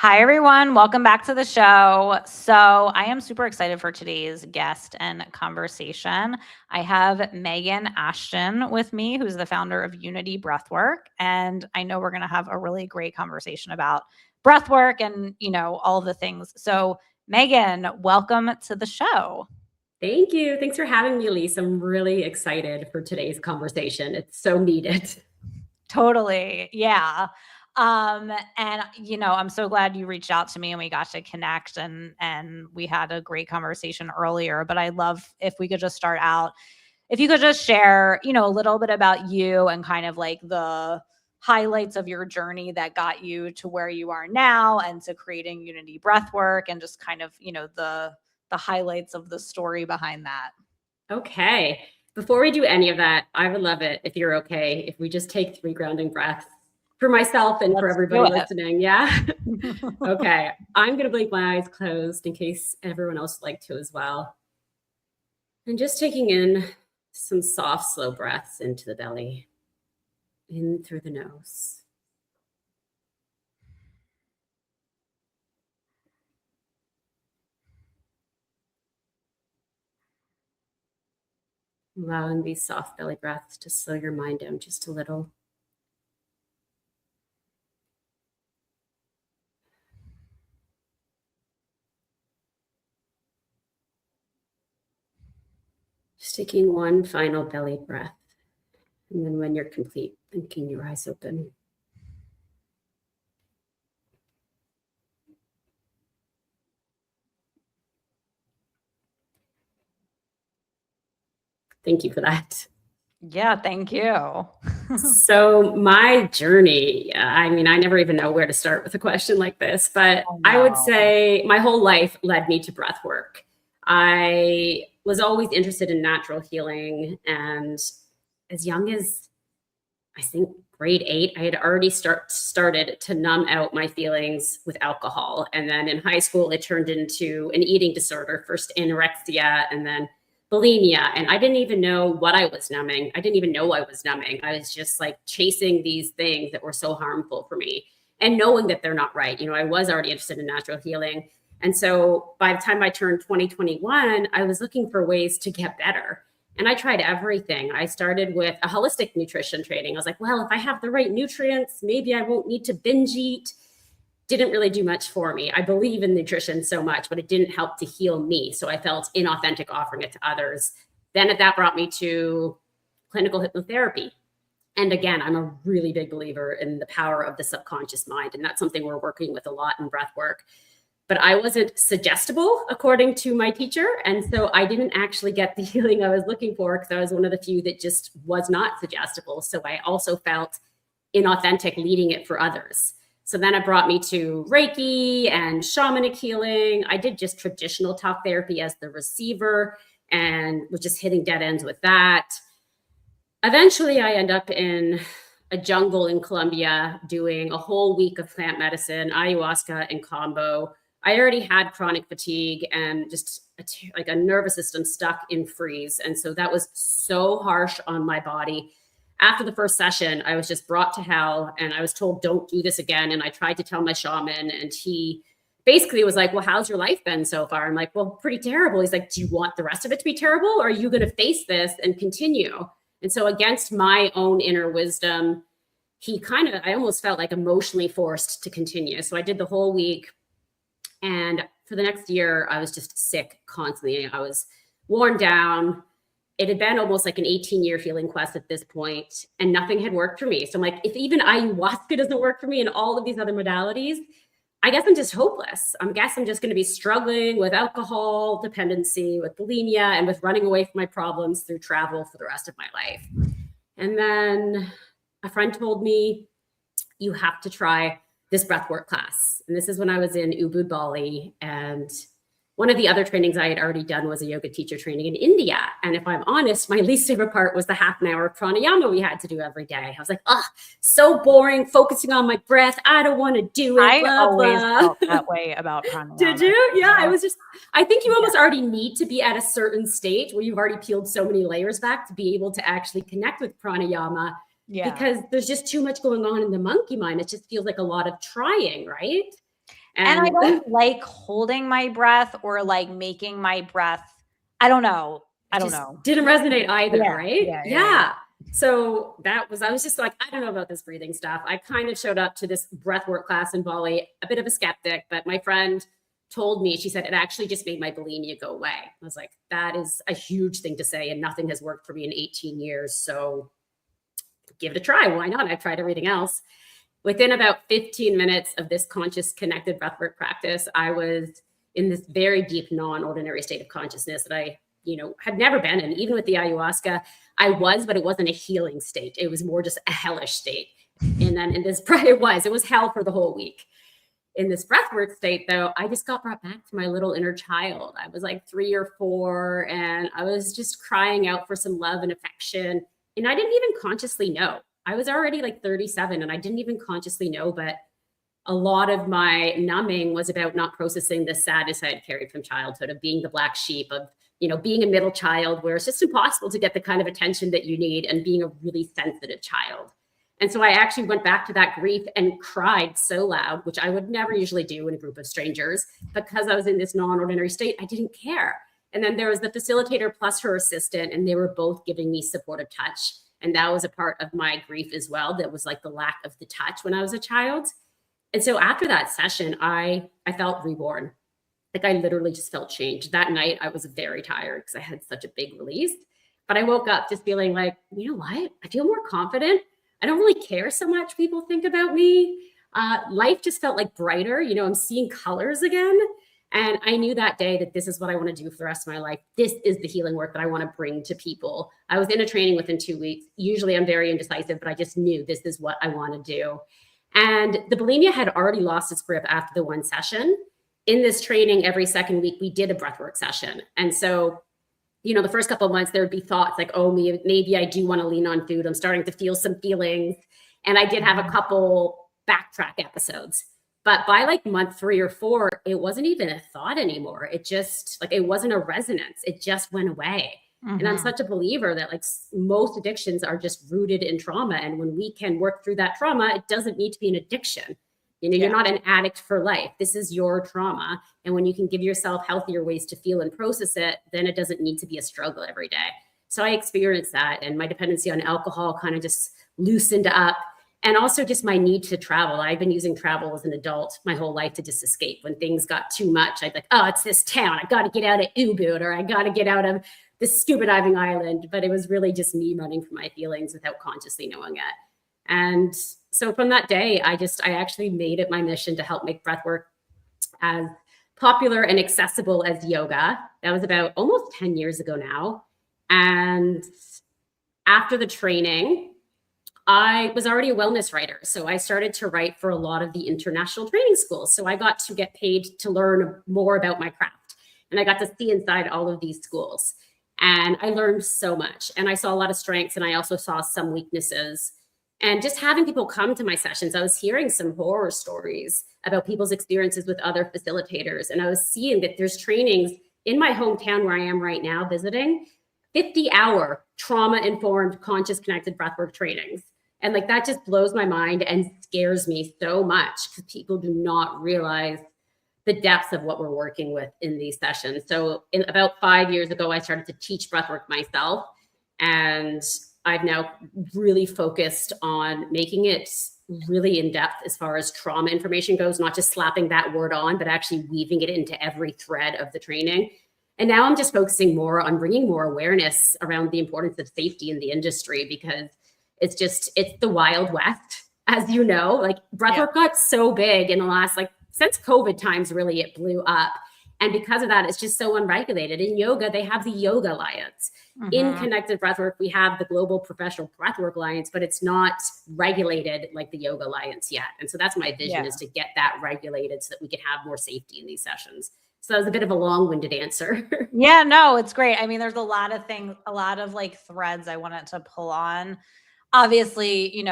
Hi, everyone. Welcome back to the show. So, I am super excited for today's guest and conversation. I have Megan Ashton with me, who's the founder of Unity Breathwork. And I know we're going to have a really great conversation about breathwork and, all of the things. So, Megan, welcome to the show. Thank you. Thanks for having me, Elise. I'm really excited for today's conversation. It's so needed. Totally. Yeah. And I'm so glad you reached out to me and we got to connect and we had a great conversation earlier. But I'd love if we could just start out, if you could just share, a little bit about you and kind of like the highlights of your journey that got you to where you are now and to creating Unity Breathwork and just kind of, the highlights of the story behind that. Okay. Before we do any of that, I would love it if you're okay if we just take 3 grounding breaths for myself and for everybody listening. Yeah. Okay. I'm going to blink my eyes closed in case everyone else would like to as well. And just taking in some soft, slow breaths into the belly, in through the nose. Allowing these soft belly breaths to slow your mind down just a little. Just taking one final belly breath. And then when you're complete, blinking your eyes open. Thank you for that. Yeah, thank you. So my journey, I never even know where to start with a question like this, but I would say my whole life led me to breath work. I was always interested in natural healing. And as young as, I think, grade 8, I had already started to numb out my feelings with alcohol. And then in high school, it turned into an eating disorder, first anorexia and then bulimia. And I didn't even know what I was numbing. I didn't even know I was numbing. I was just like chasing these things that were so harmful for me and knowing that they're not right. I was already interested in natural healing. And so by the time I turned 2021, I was looking for ways to get better. And I tried everything. I started with a holistic nutrition training. I was like, well, if I have the right nutrients, maybe I won't need to binge eat. Didn't really do much for me. I believe in nutrition so much, but it didn't help to heal me. So I felt inauthentic offering it to others. Then that brought me to clinical hypnotherapy. And again, I'm a really big believer in the power of the subconscious mind. And that's something we're working with a lot in breath work. But I wasn't suggestible, according to my teacher. And so I didn't actually get the healing I was looking for because I was one of the few that just was not suggestible. So I also felt inauthentic leading it for others. So then it brought me to Reiki and shamanic healing. I did just traditional talk therapy as the receiver and was just hitting dead ends with that. Eventually, I end up in a jungle in Colombia doing a whole week of plant medicine, ayahuasca and combo. I already had chronic fatigue and just like a nervous system stuck in freeze. And so that was so harsh on my body. After the first session, I was just brought to hell and I was told, don't do this again. And I tried to tell my shaman and he basically was like, well, how's your life been so far? I'm like, well, pretty terrible. He's like, do you want the rest of it to be terrible? Or are you going to face this and continue? And so against my own inner wisdom, I almost felt like emotionally forced to continue. So I did the whole week. And for the next year, I was just sick constantly. I was worn down. It had been almost like an 18-year healing quest at this point, and nothing had worked for me. So I'm like, if even ayahuasca doesn't work for me and all of these other modalities, I guess I'm just hopeless. I guess I'm just going to be struggling with alcohol dependency, with bulimia, and with running away from my problems through travel for the rest of my life. And then a friend told me, you have to try this breathwork class. And this is when I was in Ubud, Bali. And one of the other trainings I had already done was a yoga teacher training in India. And if I'm honest, my least favorite part was the half an hour of pranayama we had to do every day. I was like, oh, so boring, focusing on my breath. I don't want to do it. I always felt that way about pranayama. Did you? Yeah, I think you almost already need to be at a certain stage where you've already peeled so many layers back to be able to actually connect with pranayama. Yeah. Because there's just too much going on in the monkey mind. It just feels like a lot of trying, right? And I And don't like holding my breath or like making my breath. I don't know. I it don't just know. didn't resonate either, Yeah, right? yeah, yeah, yeah. Yeah. So I was just like, I don't know about this breathing stuff. I kind of showed up to this breathwork class in Bali, a bit of a skeptic, but my friend told me, she said, it actually just made my bulimia go away. I was like, that is a huge thing to say. And nothing has worked for me in 18 years. So give it a try. Why not? I've tried everything else. Within about 15 minutes of this conscious connected breathwork practice, I was in this very deep, non-ordinary state of consciousness that I, had never been in. Even with the ayahuasca, I was, but it wasn't a healing state. It was more just a hellish state. And then it was hell for the whole week. In this breathwork state, though, I just got brought back to my little inner child. I was like 3 or 4, and I was just crying out for some love and affection. And I didn't even consciously know. I was already like 37 and I didn't even consciously know, but a lot of my numbing was about not processing the sadness I had carried from childhood, of being the black sheep, of, being a middle child where it's just impossible to get the kind of attention that you need, and being a really sensitive child. And so I actually went back to that grief and cried so loud, which I would never usually do in a group of strangers, because I was in this non-ordinary state. I didn't care. And then there was the facilitator plus her assistant, and they were both giving me supportive touch. And that was a part of my grief as well. That was like the lack of the touch when I was a child. And so after that session, I felt reborn. Like I literally just felt changed. That night, I was very tired because I had such a big release. But I woke up just feeling like, you know what? I feel more confident. I don't really care so much people think about me. Life just felt like brighter. I'm seeing colors again. And I knew that day that this is what I want to do for the rest of my life. This is the healing work that I want to bring to people. I was in a training within 2 weeks. Usually I'm very indecisive, but I just knew this is what I want to do. And the bulimia had already lost its grip after the one session. In this training, every second week, we did a breathwork session. And so, the first couple of months, there would be thoughts like, oh, maybe I do want to lean on food. I'm starting to feel some feelings. And I did have a couple backtrack episodes. But by like month 3 or 4, it wasn't even a thought anymore. It just it wasn't a resonance. It just went away. Mm-hmm. And I'm such a believer that like most addictions are just rooted in trauma. And when we can work through that trauma, it doesn't need to be an addiction. You're not an addict for life. This is your trauma. And when you can give yourself healthier ways to feel and process it, then it doesn't need to be a struggle every day. So I experienced that, and my dependency on alcohol kind of just loosened up. And also just my need to travel. I've been using travel as an adult my whole life to just escape. When things got too much, I'd like, oh, it's this town. I got to get out of Ubud, or I got to get out of this scuba diving island. But it was really just me running from my feelings without consciously knowing it. And so from that day, I actually made it my mission to help make breathwork as popular and accessible as yoga. That was about almost 10 years ago now. And after the training, I was already a wellness writer. So I started to write for a lot of the international training schools. So I got to get paid to learn more about my craft. And I got to see inside all of these schools. And I learned so much. And I saw a lot of strengths, and I also saw some weaknesses. And just having people come to my sessions, I was hearing some horror stories about people's experiences with other facilitators. And I was seeing that there's trainings in my hometown where I am right now visiting, 50-hour trauma-informed, conscious connected breathwork trainings. And like that just blows my mind and scares me so much, because people do not realize the depths of what we're working with in these sessions. So about 5 years ago, I started to teach breathwork myself. And I've now really focused on making it really in depth as far as trauma information goes, not just slapping that word on, but actually weaving it into every thread of the training. And now I'm just focusing more on bringing more awareness around the importance of safety in the industry, because it's the Wild West, as you know. Like breathwork got so big in the last, since COVID times, really, it blew up. And because of that, it's just so unregulated. In yoga, they have the Yoga Alliance. Mm-hmm. In connected breathwork, we have the Global Professional Breathwork Alliance, but it's not regulated like the Yoga Alliance yet. And so that's my vision, is to get that regulated so that we can have more safety in these sessions. So that was a bit of a long-winded answer. Yeah, no, it's great. I mean, there's a lot of things, a lot of threads I wanted to pull on. Obviously,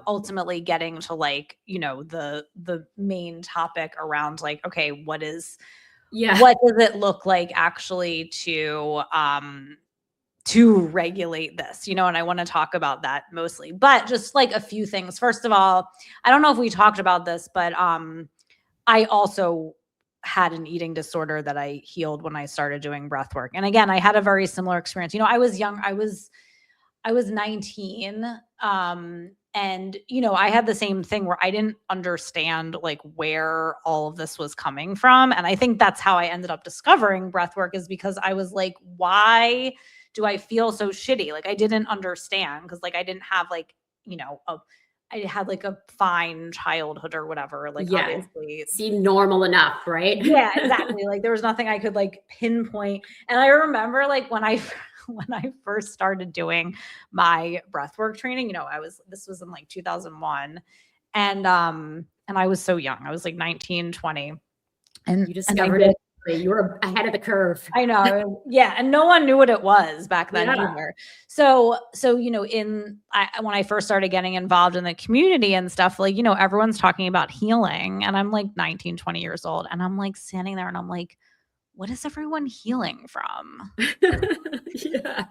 ultimately getting to the main topic around okay, what does it look like actually to regulate this, and I want to talk about that mostly, but just a few things. First of all, I don't know if we talked about this, but I also had an eating disorder that I healed when I started doing breath work. And again, I had a very similar experience. I was young. I was 19. And I had the same thing where I didn't understand like where all of this was coming from. And I think that's how I ended up discovering breath work, is because I was like, why do I feel so shitty? Like I didn't understand, because like I didn't have like, I had like a fine childhood or whatever. Like Yeah. obviously, Seem normal enough, right? yeah, exactly. Like there was nothing I could like pinpoint. And I remember like when I when I first started doing my breathwork training, this was in like 2001. And I was so young. I was like 19, 20. You And I discovered did. it. You were ahead of the curve. I know. Yeah. And no one knew what it was back then Yeah. either. So, when I first started getting involved in the community and stuff, like, everyone's talking about healing, and I'm like 19, 20 years old, and I'm like standing there and I'm like, what is everyone healing from? Yeah.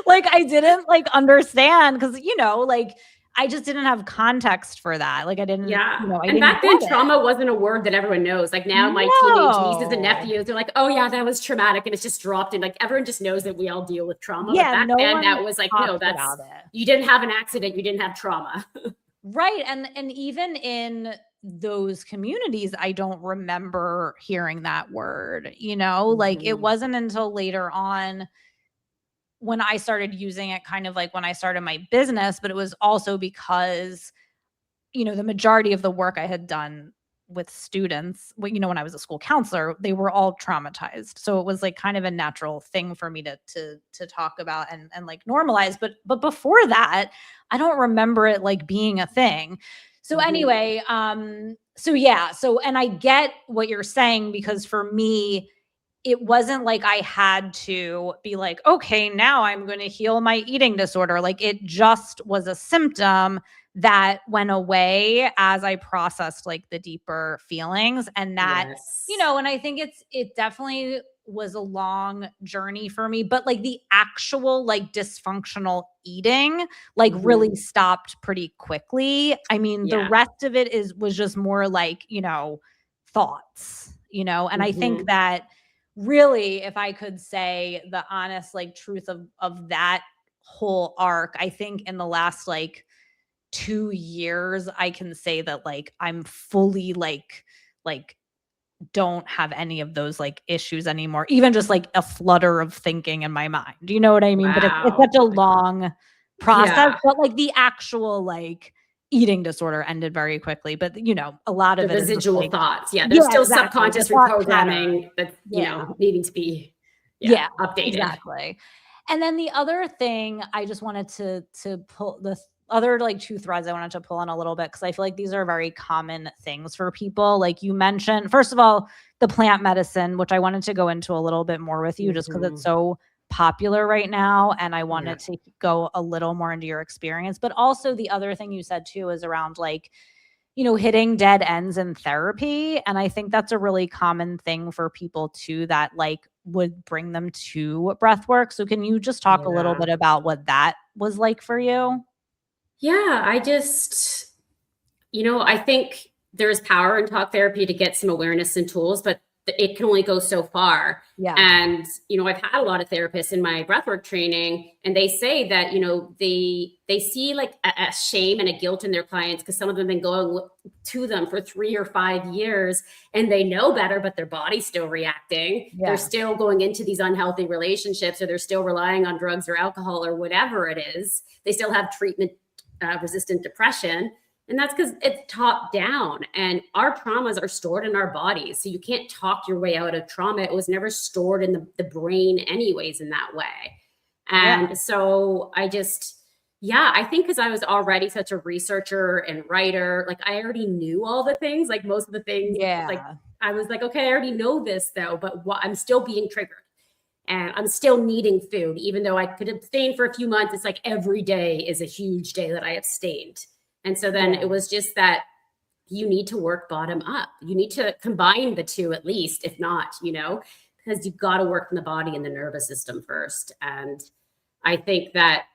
Like, I didn't like understand, because, like I just didn't have context for that. Like I didn't, Yeah. I And didn't back then, get it. trauma wasn't a word that everyone knows. Like now, my teenage nieces and No. nephews, they're like, oh, yeah, that was traumatic. And it's just dropped in. Like everyone just knows that we all deal with trauma. But Yeah, back no then, one that was like, no, talks that's, about it. you didn't have an accident. You didn't have trauma. Right. And even in those communities, I don't remember hearing that word, like it Mhm. wasn't until later on when I started using it, kind of like when I started my business, but it was also because, the majority of the work I had done with students, when I was a school counselor, they were all traumatized. So it was like kind of a natural thing for me to talk about and like normalize. But before that, I don't remember it like being a thing. So Mhm. anyway, so yeah, and I get what you're saying, because for me, it wasn't like I had to be like, okay, now I'm going to heal my eating disorder. Like it just was a symptom that went away as I processed like the deeper feelings. And that, Yes. and I think it definitely was a long journey for me, but like the actual like dysfunctional eating like Mhm. really stopped pretty quickly. I mean, the Yeah. rest of it was just more like, thoughts, and I think Mhm. that really, if I could say the honest like truth of that whole arc, I think in the last like 2 years, I can say that like I'm fully like don't have any of those like issues anymore. Even just like a flutter of thinking in my mind. Do you know what I mean? But it's Wow. such a long process, Yeah. but like the actual like eating disorder ended very quickly. But a lot The of it is just residual like, thoughts. Yeah. There's yeah, still exactly. The subconscious thought pattern. reprogramming that, Yeah. needing to be, yeah, Yeah, updated. exactly. And then the other thing I just wanted to pull the other like two threads I wanted to pull on a little bit, because I feel like these are very common things for people. Like you mentioned, first of all, the plant medicine, which I wanted to go into a little bit more with you just because it's Mhm. so popular right now. And I Yeah. wanted to go a little more into your experience. But also the other thing you said too is around like, hitting dead ends in therapy. And I think that's a really common thing for people too, that like would bring them to breath work. So can you just talk a little Yeah. bit about what that was like for you? Yeah, I just, I think there's power in talk therapy to get some awareness and tools, but it can only go so far. Yeah. And, I've had a lot of therapists in my breathwork training, and they say that, they see like a shame and a guilt in their clients because some of them have been going to them for 3 or 5 years and they know better, but their body's still reacting. They're Yeah. still going into these unhealthy relationships, or they're still relying on drugs or alcohol or whatever it is. They still have treatment resistant depression. And that's because it's top down, and our traumas are stored in our bodies. So you can't talk your way out of trauma. It was never stored in the brain, anyways, in that way. Yeah. And so I think because I was already such a researcher and writer, like I already knew all the things, like most of the things, like Yeah. I was like, okay, I already know this though, but I'm still being triggered and I'm still needing food, even though I could abstain for a few months. It's like every day is a huge day that I abstained. And so then Yeah. it was just that you need to work bottom up. You need to combine the two at least, if not, because you've got to work in the body and the nervous system first. And I think that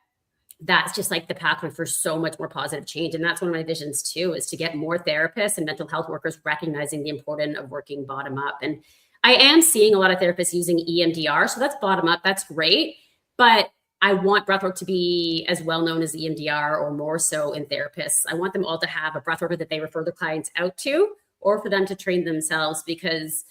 that's just like the pathway for so much more positive change. And that's one of my visions too, is to get more therapists and mental health workers recognizing the importance of working bottom up. And I am seeing a lot of therapists using EMDR. So that's bottom up. That's great. But I want breathwork to be as well known as EMDR, or more so in therapists. I want them all to have a breathworker that they refer their clients out to, or for them to train themselves, because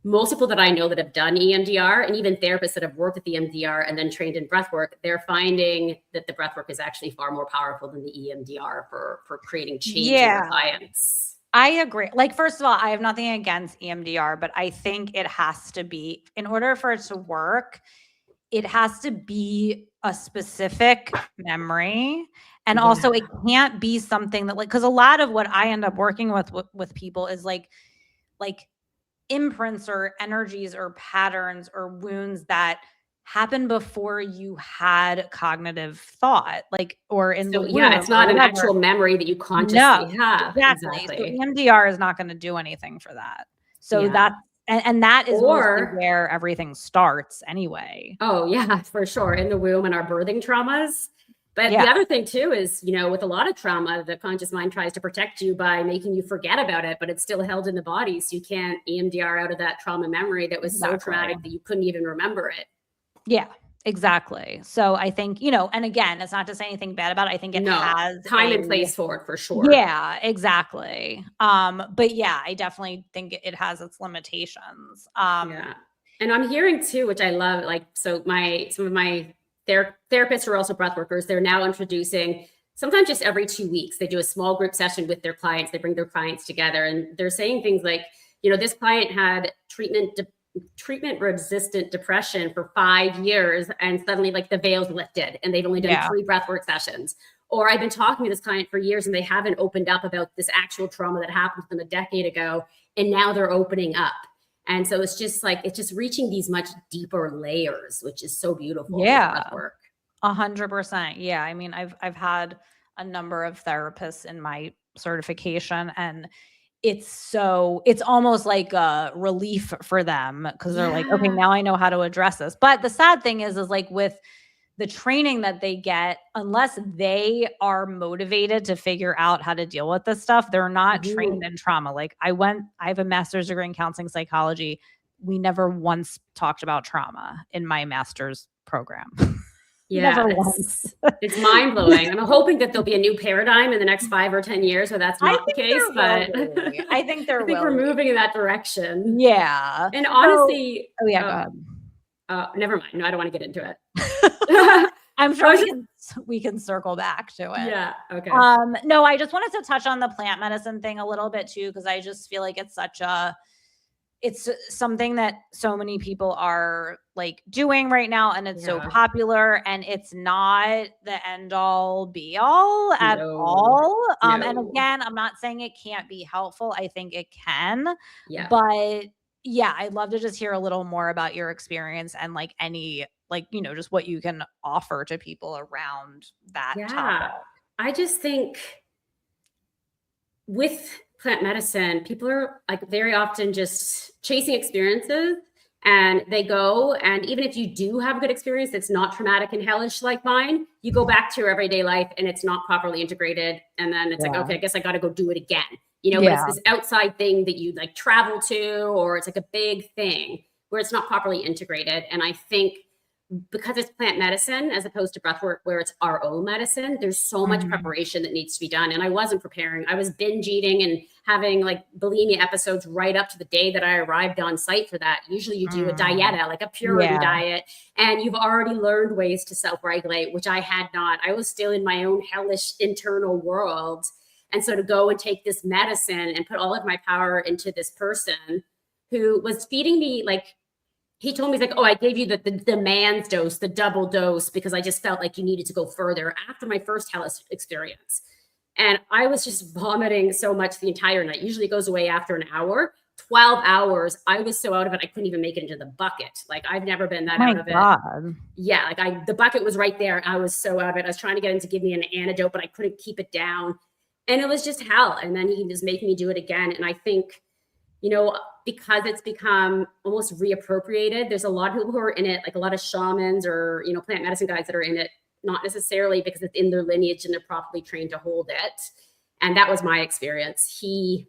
most people that I know that have done EMDR, and even therapists that have worked at the EMDR and then trained in breathwork, they're finding that the breathwork is actually far more powerful than the EMDR for creating change in their clients. I agree. Like, first of all, I have nothing against EMDR, but I think it has to be, in order for it to work, it has to be a specific memory. And also it can't be something that, like, because a lot of what I end up working with people is like imprints or energies or patterns or wounds that happen before you had cognitive thought, like, or in the womb. Yeah, it's not an actual memory that you consciously have. Exactly. So EMDR is not going to do anything for that. So that's, and that is mostly where everything starts anyway. Oh yeah, for sure. In the womb and our birthing traumas. But the other thing too is, you know, with a lot of trauma, the conscious mind tries to protect you by making you forget about it, but it's still held in the body. So you can't EMDR out of that trauma memory that was so traumatic that you couldn't even remember it. Yeah, exactly. So I think, you know, and again, it's not to say anything bad about it. I think it has time and place for it, for sure. Yeah, exactly. But yeah, I definitely think it has its limitations. And I'm hearing too, which I love, like, so some of my therapists are also breath workers. They're now introducing, sometimes just every 2 weeks, they do a small group session with their clients. They bring their clients together, and they're saying things like, you know, this client had treatment resistant depression for 5 years, and suddenly like the veil's lifted and they've only done 3 breathwork sessions. Or I've been talking to this client for years and they haven't opened up about this actual trauma that happened to them a decade ago, and now they're opening up. And so it's just like, it's just reaching these much deeper layers, which is so beautiful. Yeah, 100%. Yeah, I mean, I've had a number of therapists in my certification, and it's almost like a relief for them, because they're like, okay, now I know how to address this. But the sad thing is like, with the training that they get, unless they are motivated to figure out how to deal with this stuff, they're not trained in trauma. Like, I have a master's degree in counseling psychology. We never once talked about trauma in my master's program. Yeah, it's mind blowing. I'm hoping that there'll be a new paradigm in the next 5 or 10 years where that's not the case, but I think we're moving in that direction. Yeah. And honestly, go ahead. Never mind. No, I don't want to get into it. I'm sure we can circle back to it. Yeah. Okay. No, I just wanted to touch on the plant medicine thing a little bit too, because I just feel like it's something that so many people are like doing right now, and it's so popular, and it's not the end all be all at all. And again, I'm not saying it can't be helpful. I think it can. But yeah, I'd love to just hear a little more about your experience and like any, like, you know, just what you can offer to people around that topic. I just think with plant medicine, people are like very often just chasing experiences, and they go, and even if you do have a good experience that's not traumatic and hellish like mine, you go back to your everyday life and it's not properly integrated, and then it's like, okay, I guess I got to go do it again, you know. But it's this outside thing that you like travel to, or it's like a big thing where it's not properly integrated. And I think because it's plant medicine as opposed to breathwork where it's our own medicine, there's so much preparation that needs to be done. And I wasn't preparing. I was binge eating and having like bulimia episodes right up to the day that I arrived on site for that. Usually you do a dieta, like a purity diet, and you've already learned ways to self-regulate, which I had not. I was still in my own hellish internal world. And so to go and take this medicine and put all of my power into this person who was feeding me, like, he told me, he's like, oh, I gave you the man's dose, the double dose, because I just felt like you needed to go further after my first hellish experience. And I was just vomiting so much the entire night. Usually it goes away after an hour. 12 hours, I was so out of it, I couldn't even make it into the bucket. Like, I've never been that out of it. Yeah, like the bucket was right there. I was so out of it. I was trying to get him to give me an antidote, but I couldn't keep it down. And it was just hell. And then he was making me do it again. And I think, you know, because it's become almost reappropriated, there's a lot of people who are in it, like a lot of shamans or, you know, plant medicine guys that are in it not necessarily because it's in their lineage and they're properly trained to hold it. And that was my experience. He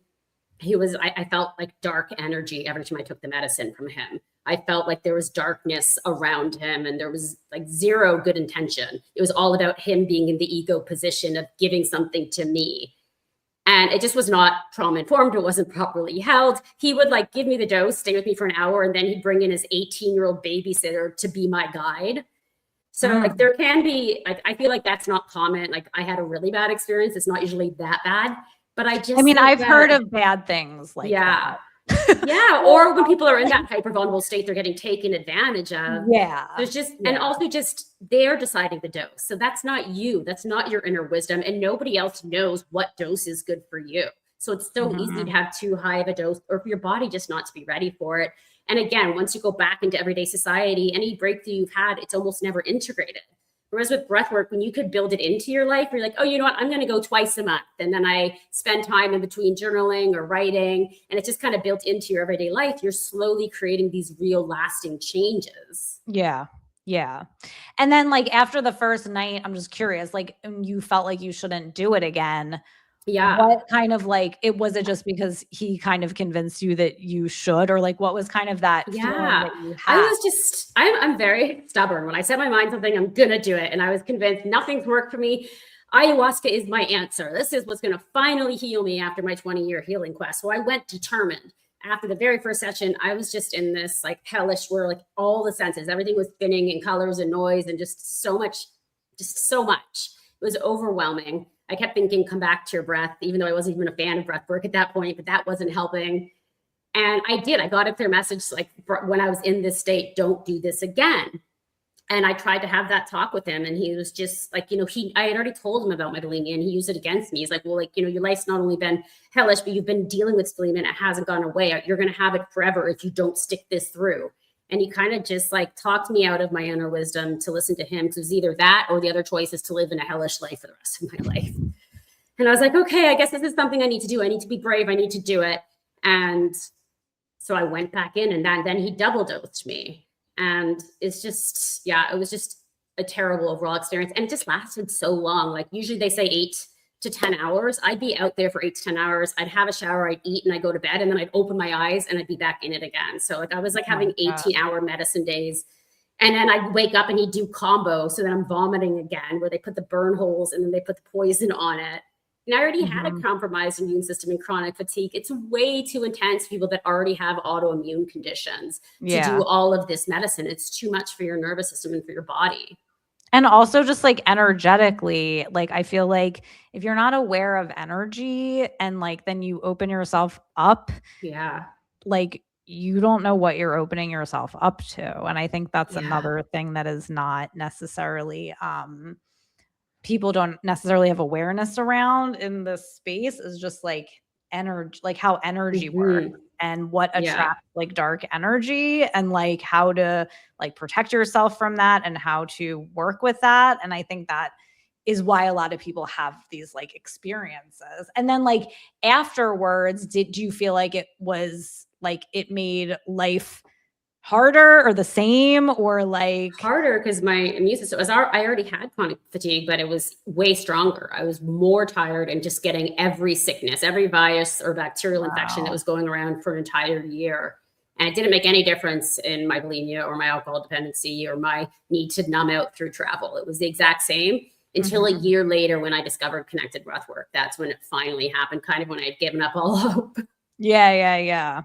was, I felt like dark energy every time I took the medicine from him. I felt like there was darkness around him and there was like zero good intention. It was all about him being in the ego position of giving something to me. And it just was not trauma informed. It wasn't properly held. He would like give me the dose, stay with me for an hour, and then he'd bring in his 18-year-old babysitter to be my guide. So like there can be, like, I feel like that's not common. Like I had a really bad experience. It's not usually that bad, but I mean, I've heard of bad things like that. Yeah. Or when people are in that hyper vulnerable state, they're getting taken advantage of. Yeah. There's just, and also just they're deciding the dose. So that's not you. That's not your inner wisdom. And nobody else knows what dose is good for you. So it's so easy to have too high of a dose or for your body just not to be ready for it. And again, once you go back into everyday society, any breakthrough you've had, it's almost never integrated. Whereas with breathwork, when you could build it into your life, you're like, oh, you know what? I'm going to go twice a month. And then I spend time in between journaling or writing. And it's just kind of built into your everyday life. You're slowly creating these real lasting changes. Yeah. Yeah. And then like after the first night, I'm just curious, like you felt like you shouldn't do it again. Yeah. What kind of like, was it just because he kind of convinced you that you should, or like, what was kind of that feeling that you had? I'm very stubborn. When I set my mind something, I'm going to do it. And I was convinced nothing's worked for me. Ayahuasca is my answer. This is what's going to finally heal me after my 20-year healing quest. So I went determined. After the very first session, I was just in this like hellish where like all the senses, everything was spinning and colors and noise and just so much. It was overwhelming. I kept thinking, come back to your breath, even though I wasn't even a fan of breath work at that point, but that wasn't helping. And I got a clear message, like when I was in this state, don't do this again. And I tried to have that talk with him. And he was just like, I had already told him about my bulimia and he used it against me. He's like, well, like, your life's not only been hellish, but you've been dealing with bulimia and it hasn't gone away. You're going to have it forever if you don't stick this through. And he kind of just like talked me out of my inner wisdom to listen to him. Because it was either that or the other choice is to live in a hellish life for the rest of my life. And I was like, okay, I guess this is something I need to do. I need to be brave. I need to do it. And so I went back in and then he double dosed me. And it's just, it was just a terrible overall experience. And it just lasted so long. Like usually they say 8 to 10 hours. I'd be out there for 8 to 10 hours. I'd have a shower, I'd eat, and I'd go to bed. And then I'd open my eyes and I'd be back in it again. So like I was like having 18-hour medicine days. And then I'd wake up and he'd do combo. So then I'm vomiting again, where they put the burn holes and then they put the poison on it. And I already had a compromised immune system and chronic fatigue. It's way too intense for people that already have autoimmune conditions to do all of this medicine. It's too much for your nervous system and for your body. And also just like energetically, like I feel like if you're not aware of energy and like then you open yourself up, like you don't know what you're opening yourself up to. And I think that's another thing that is not necessarily people don't necessarily have awareness around in this space, is just like energy, like how energy works and what attracts like dark energy and like how to like protect yourself from that and how to work with that. And I think that is why a lot of people have these like experiences. And then like afterwards, did you feel like it was like it made life harder or the same, or like harder? Because my immune system I already had chronic fatigue, but it was way stronger. I was more tired and just getting every sickness, every virus or bacterial infection that was going around for an entire year. And it didn't make any difference in my bulimia or my alcohol dependency or my need to numb out through travel. It was the exact same until a year later when I discovered connected breathwork. That's when it finally happened, kind of when I had given up all hope. Yeah.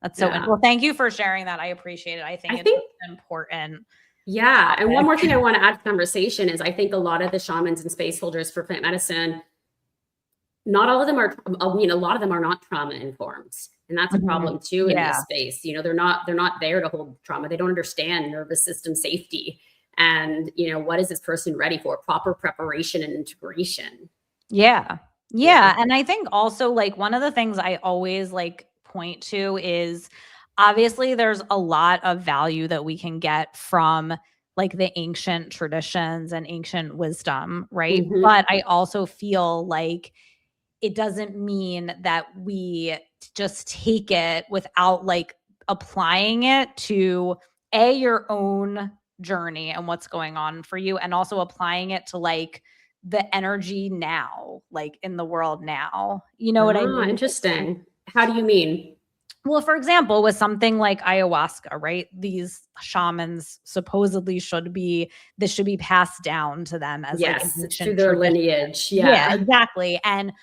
That's so well, thank you for sharing that. I appreciate it. I think it's important. Yeah. Topic. And one more thing I want to add to the conversation is I think a lot of the shamans and space holders for plant medicine, not all of them are, a lot of them are not trauma informed. And that's a problem too in this space. They're not there to hold trauma. They don't understand nervous system safety. And, what is this person ready for? Proper preparation and integration. Yeah. And I think also like one of the things I always like point to is obviously there's a lot of value that we can get from like the ancient traditions and ancient wisdom, right? But I also feel like it doesn't mean that we just take it without like applying it to your own journey and what's going on for you, and also applying it to like the energy now, like in the world now. You know what I Ah, mean? interesting. How do you mean? Well, for example, with something like ayahuasca, right? These shamans supposedly this should be passed down to them as like an Yes, it's through ancient their tradition. lineage. Yeah, Yeah. exactly. And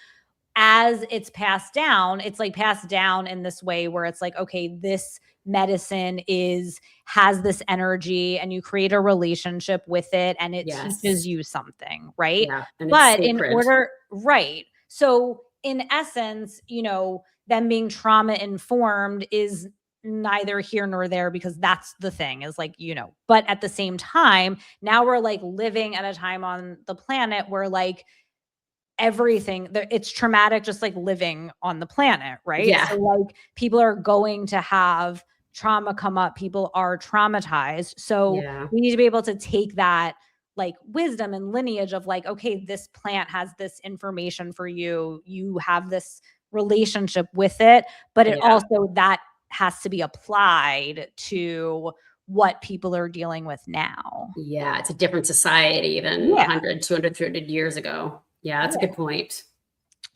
as it's passed down, it's like passed down in this way where it's like, okay, this medicine has this energy, and you create a relationship with it, and it teaches Yes. you something, right? Yeah. And it's But in sacred. order, right. So in essence, them being trauma informed is neither here nor there, because that's the thing is like, but at the same time, now we're like living at a time on the planet where like everything it's traumatic, just like living on the planet, right? Yeah. So like people are going to have trauma come up, people are traumatized, so Yeah. we need to be able to take that like wisdom and lineage of like, okay, this plant has this information for you, you have this relationship with it, but it Yeah. also that has to be applied to what people are dealing with now. Yeah. It's a different society than Yeah. 100, 200, 300 years ago. Yeah. That's a good point.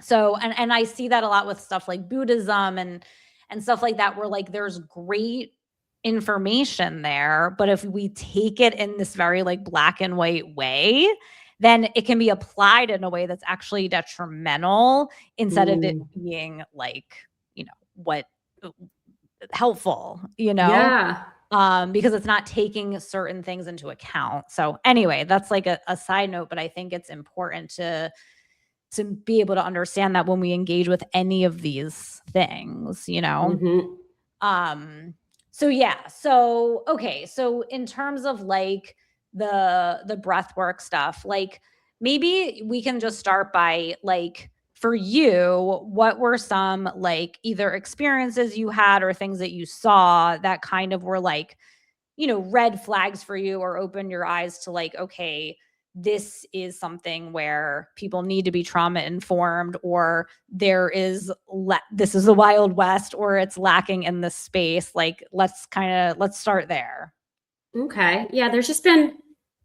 So, and I see that a lot with stuff like Buddhism and stuff like that, where like there's great information there, but if we take it in this very like black and white way, then it can be applied in a way that's actually detrimental instead of it Mm. being like, what helpful, Yeah. because it's not taking certain things into account. So anyway, that's like a side note, but I think it's important to be able to understand that when we engage with any of these things. Hmm. Um, so yeah. So okay. So in terms of like the breath work stuff, like maybe we can just start by like for you, what were some like either experiences you had or things that you saw that kind of were like, red flags for you or open your eyes to like, okay, this is something where people need to be trauma informed, or this is the Wild West, or it's lacking in this space. Like, let's start there. Okay. Yeah. There's just been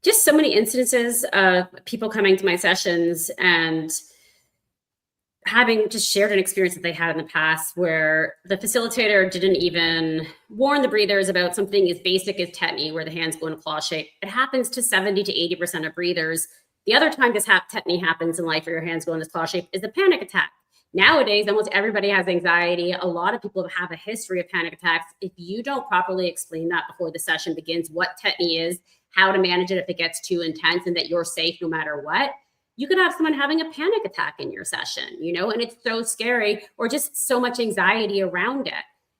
just so many incidences of people coming to my sessions and having just shared an experience that they had in the past where the facilitator didn't even warn the breathers about something as basic as tetany, where the hands go in a claw shape. It happens to 70 to 80% of breathers. The other time tetany happens in life where your hands go in this claw shape is a panic attack. Nowadays, almost everybody has anxiety. A lot of people have a history of panic attacks. If you don't properly explain that before the session begins, what tetany is, how to manage it if it gets too intense, and that you're safe no matter what, you could have someone having a panic attack in your session, and it's so scary, or just so much anxiety around it.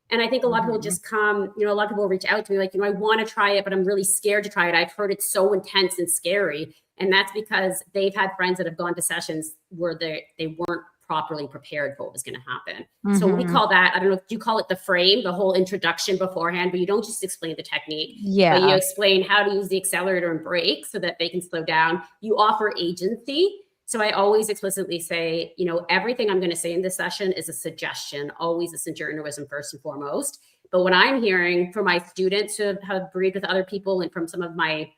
And I think a lot of people just come, a lot of people reach out to me like, I want to try it, but I'm really scared to try it. I've heard it's so intense and scary. And that's because they've had friends that have gone to sessions where they weren't properly prepared for what was going to happen. So we call that, I don't know if you call it the frame, the whole introduction beforehand, but you don't just explain the technique, but you explain how to use the accelerator and brake so that they can slow down. You offer agency. So I always explicitly say, everything I'm going to say in this session is a suggestion. Always listen to your inner wisdom first and foremost. But what I'm hearing from my students who have breathed with other people and from some of my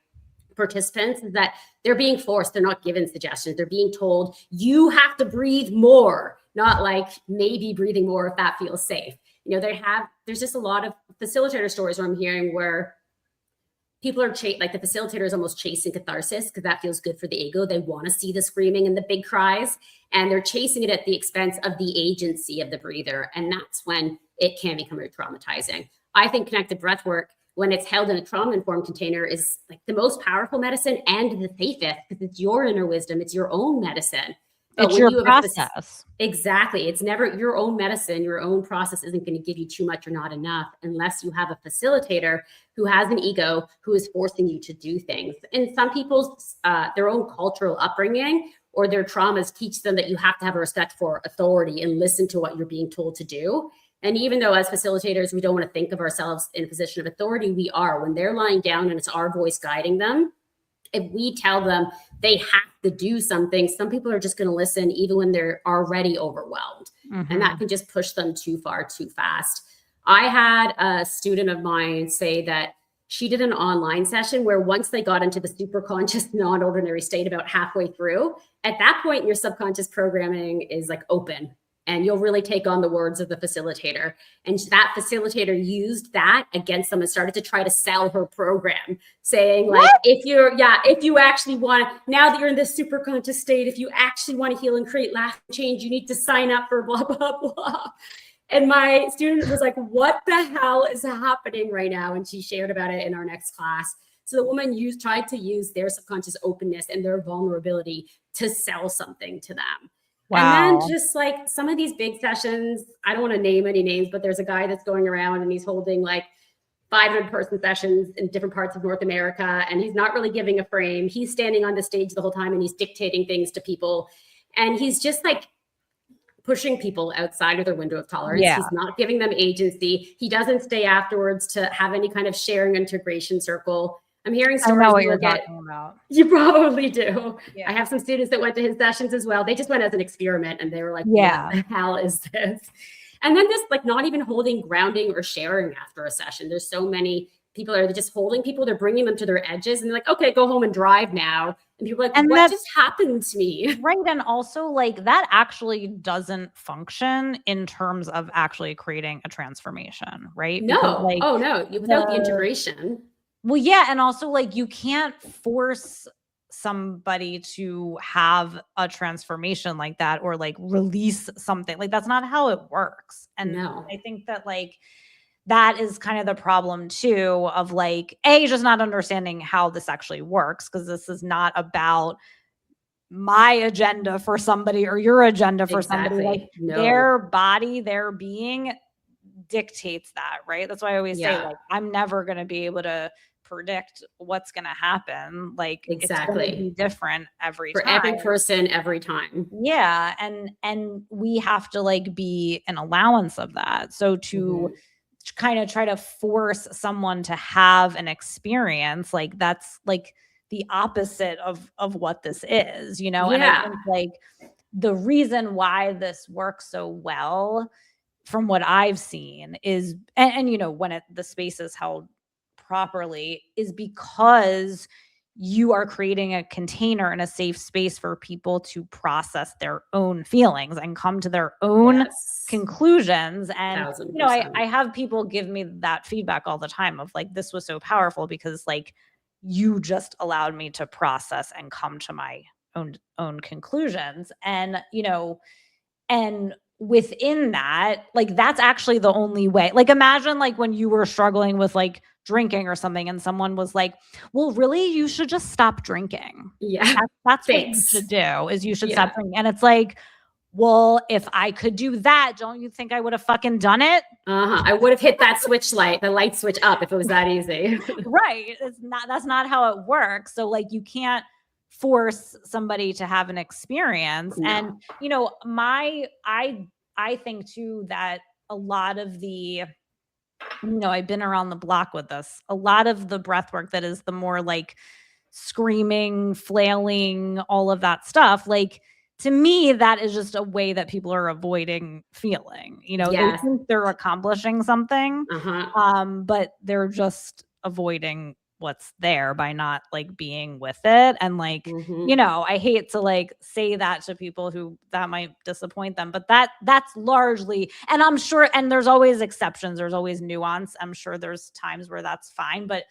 participants is that they're being forced. They're not given suggestions. They're being told, you have to breathe more, not like maybe breathing more if that feels safe. There's just a lot of facilitator stories where I'm hearing where people are like the facilitator is almost chasing catharsis because that feels good for the ego. They want to see the screaming and the big cries, and they're chasing it at the expense of the agency of the breather. And that's when it can become re-traumatizing. I think connected breath work, when it's held in a trauma-informed container, is like the most powerful medicine and the safest because it's your inner wisdom. It's your own medicine. But It's when your you have process. exactly, it's never your own medicine. Your own process isn't going to give you too much or not enough unless you have a facilitator who has an ego, who is forcing you to do things. And some people's their own cultural upbringing or their traumas teach them that you have to have a respect for authority and listen to what you're being told to do. And even though as facilitators, we don't want to think of ourselves in a position of authority, we are. When they're lying down and it's our voice guiding them, if we tell them they have to do something, some people are just going to listen even when they're already overwhelmed. And that can just push them too far, too fast. I had a student of mine say that she did an online session where once they got into the super conscious, non-ordinary state about halfway through, at that point, your subconscious programming is like open and you'll really take on the words of the facilitator. And that facilitator used that against them and started to try to sell her program, saying like, if you actually want to, now that you're in this super conscious state, if you actually want to heal and create lasting change, you need to sign up for blah, blah, blah. And my student was like, what the hell is happening right now? And she shared about it in our next class. So the woman tried to use their subconscious openness and their vulnerability to sell something to them. Wow. And then just like some of these big sessions, I don't want to name any names, but there's a guy that's going around and he's holding like 500-person sessions in different parts of North America. And he's not really giving a frame. He's standing on the stage the whole time and he's dictating things to people. And he's just like pushing people outside of their window of tolerance. Yeah. He's not giving them agency. He doesn't stay afterwards to have any kind of sharing integration circle. I'm hearing stories. I know what you're talking about. You probably do. Yeah. I have some students that went to his sessions as well. They just went as an experiment and they were like, what the hell is this? And then just like not even holding grounding or sharing after a session. There's so many people are just holding people. They're bringing them to their edges and they're like, okay, go home and drive now. And people are like, what just happened to me? Right. And also like that actually doesn't function in terms of actually creating a transformation, right? No. Because, like, oh no, without the integration. Well, yeah. And also like you can't force somebody to have a transformation like that or like release something. Like that's not how it works. And I think that like that is kind of the problem too of like, just not understanding how this actually works. Cause this is not about my agenda for somebody or your agenda for somebody. Like their body, their being dictates that, right? That's why I always say like, I'm never going to be able to predict what's going to happen. Like it's going to be different every time. For every person, every time. Yeah. And we have to like be an allowance of that. So to kind of try to force someone to have an experience, like that's like the opposite of what this is, you know? And I think like the reason why this works so well from what I've seen is, and you know, when the space is held properly is because you are creating a container and a safe space for people to process their own feelings and come to their own conclusions. And, 1,000%. You know, I have people give me that feedback all the time of like, this was so powerful because like you just allowed me to process and come to my own conclusions. And, you know, and within that, like, that's actually the only way. Like, imagine like when you were struggling with like drinking or something and someone was like, well, really, you should just stop drinking. Yeah. That's what you should do is you should stop drinking. And it's like, well, if I could do that, don't you think I would have fucking done it? I would have hit that the light switch up if it was that easy. Right. That's not how it works. So like, you can't force somebody to have an experience. No. And, you know, I think too, that a lot of the, you know, I've been around the block with this, a lot of the breath work that is the more like screaming, flailing, all of that stuff. Like, to me, that is just a way that people are avoiding feeling, you know, they think they're accomplishing something, but they're just avoiding what's there by not like being with it. And like, you know, I hate to like say that to people who that might disappoint them, but that's largely, and I'm sure, and there's always exceptions, there's always nuance. I'm sure there's times where that's fine, but,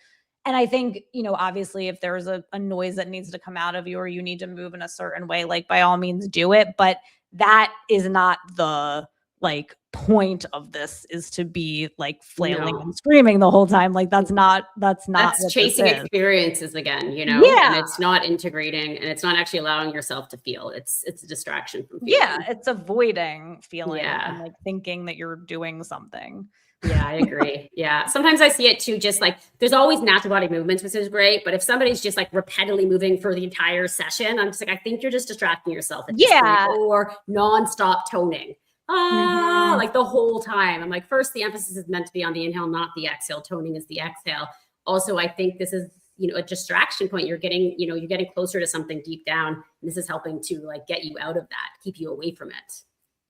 and I think, you know, obviously if there's a noise that needs to come out of you or you need to move in a certain way, like by all means do it. But that is not the like point of this, is to be like flailing and screaming the whole time. Like that's chasing experiences again, you know, and it's not integrating and it's not actually allowing yourself to feel. It's a distraction from feeling. Yeah. It's avoiding feeling and like thinking that you're doing something. Yeah, I agree. Yeah. Sometimes I see it too, just like there's always natural body movements, which is great. But if somebody's just like repetitively moving for the entire session, I'm just like, I think you're just distracting yourself. At this point, or nonstop toning. Like the whole time. I'm like, first, the emphasis is meant to be on the inhale, not the exhale. Toning is the exhale. Also, I think this is, you know, a distraction point. You're getting closer to something deep down. And this is helping to like get you out of that, keep you away from it.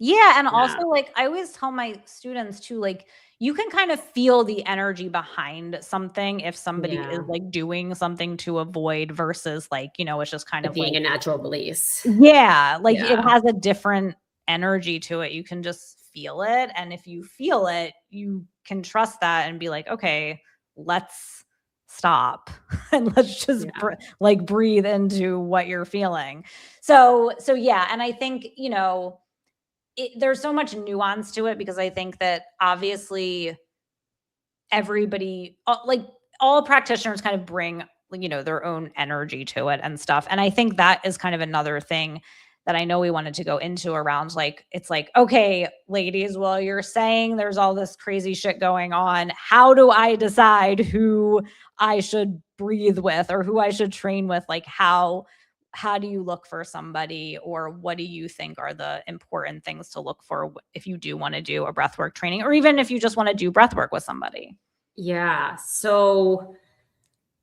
Yeah, and Yeah. also, like, I always tell my students too, like, you can kind of feel the energy behind something if somebody is, Yeah. like, doing something to avoid versus, like, it's just kind It of being like a natural release. yeah, like, it Yeah. has a different energy to it. You can just feel it, and if you feel it, you can trust that and be like, "Okay, let's stop, and let's just Yeah. like, breathe into what you're feeling." So yeah, and I think, there's so much nuance to it because I think that obviously everybody, like all practitioners kind of bring, their own energy to it and stuff. And I think that is kind of another thing that I know we wanted to go into around like, it's like, okay, ladies, well, you're saying there's all this crazy shit going on. How do I decide who I should breathe with or who I should train with? Like, how do you look for somebody, or what do you think are the important things to look for if you do want to do a breathwork training, or even if you just want to do breathwork with somebody? Yeah. So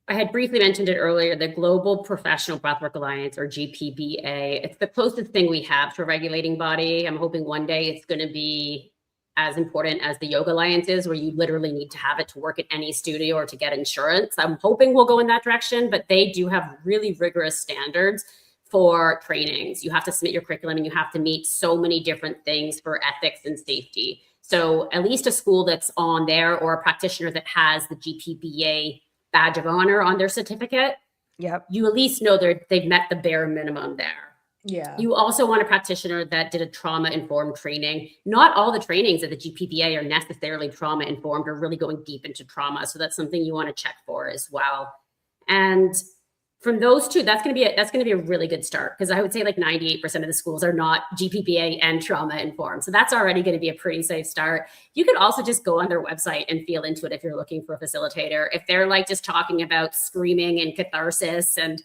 I had briefly mentioned it earlier, the Global Professional Breathwork Alliance, or GPBA. It's the closest thing we have to a regulating body. I'm hoping one day it's going to be as important as the Yoga Alliance is, where you literally need to have it to work at any studio or to get insurance. I'm hoping we'll go in that direction, but they do have really rigorous standards for trainings. You have to submit your curriculum and you have to meet so many different things for ethics and safety. So at least a school that's on there, or a practitioner that has the GPBA badge of honor on their certificate, Yep. you at least know they've met the bare minimum there. Yeah. You also want a practitioner that did a trauma-informed training. Not all the trainings at the GPBA are necessarily trauma-informed or really going deep into trauma. So that's something you want to check for as well. And from those two, that's going to be a really good start, because I would say like 98% of the schools are not GPPA and trauma informed. So that's already going to be a pretty safe start. You could also just go on their website and feel into it if you're looking for a facilitator. If they're like just talking about screaming and catharsis, and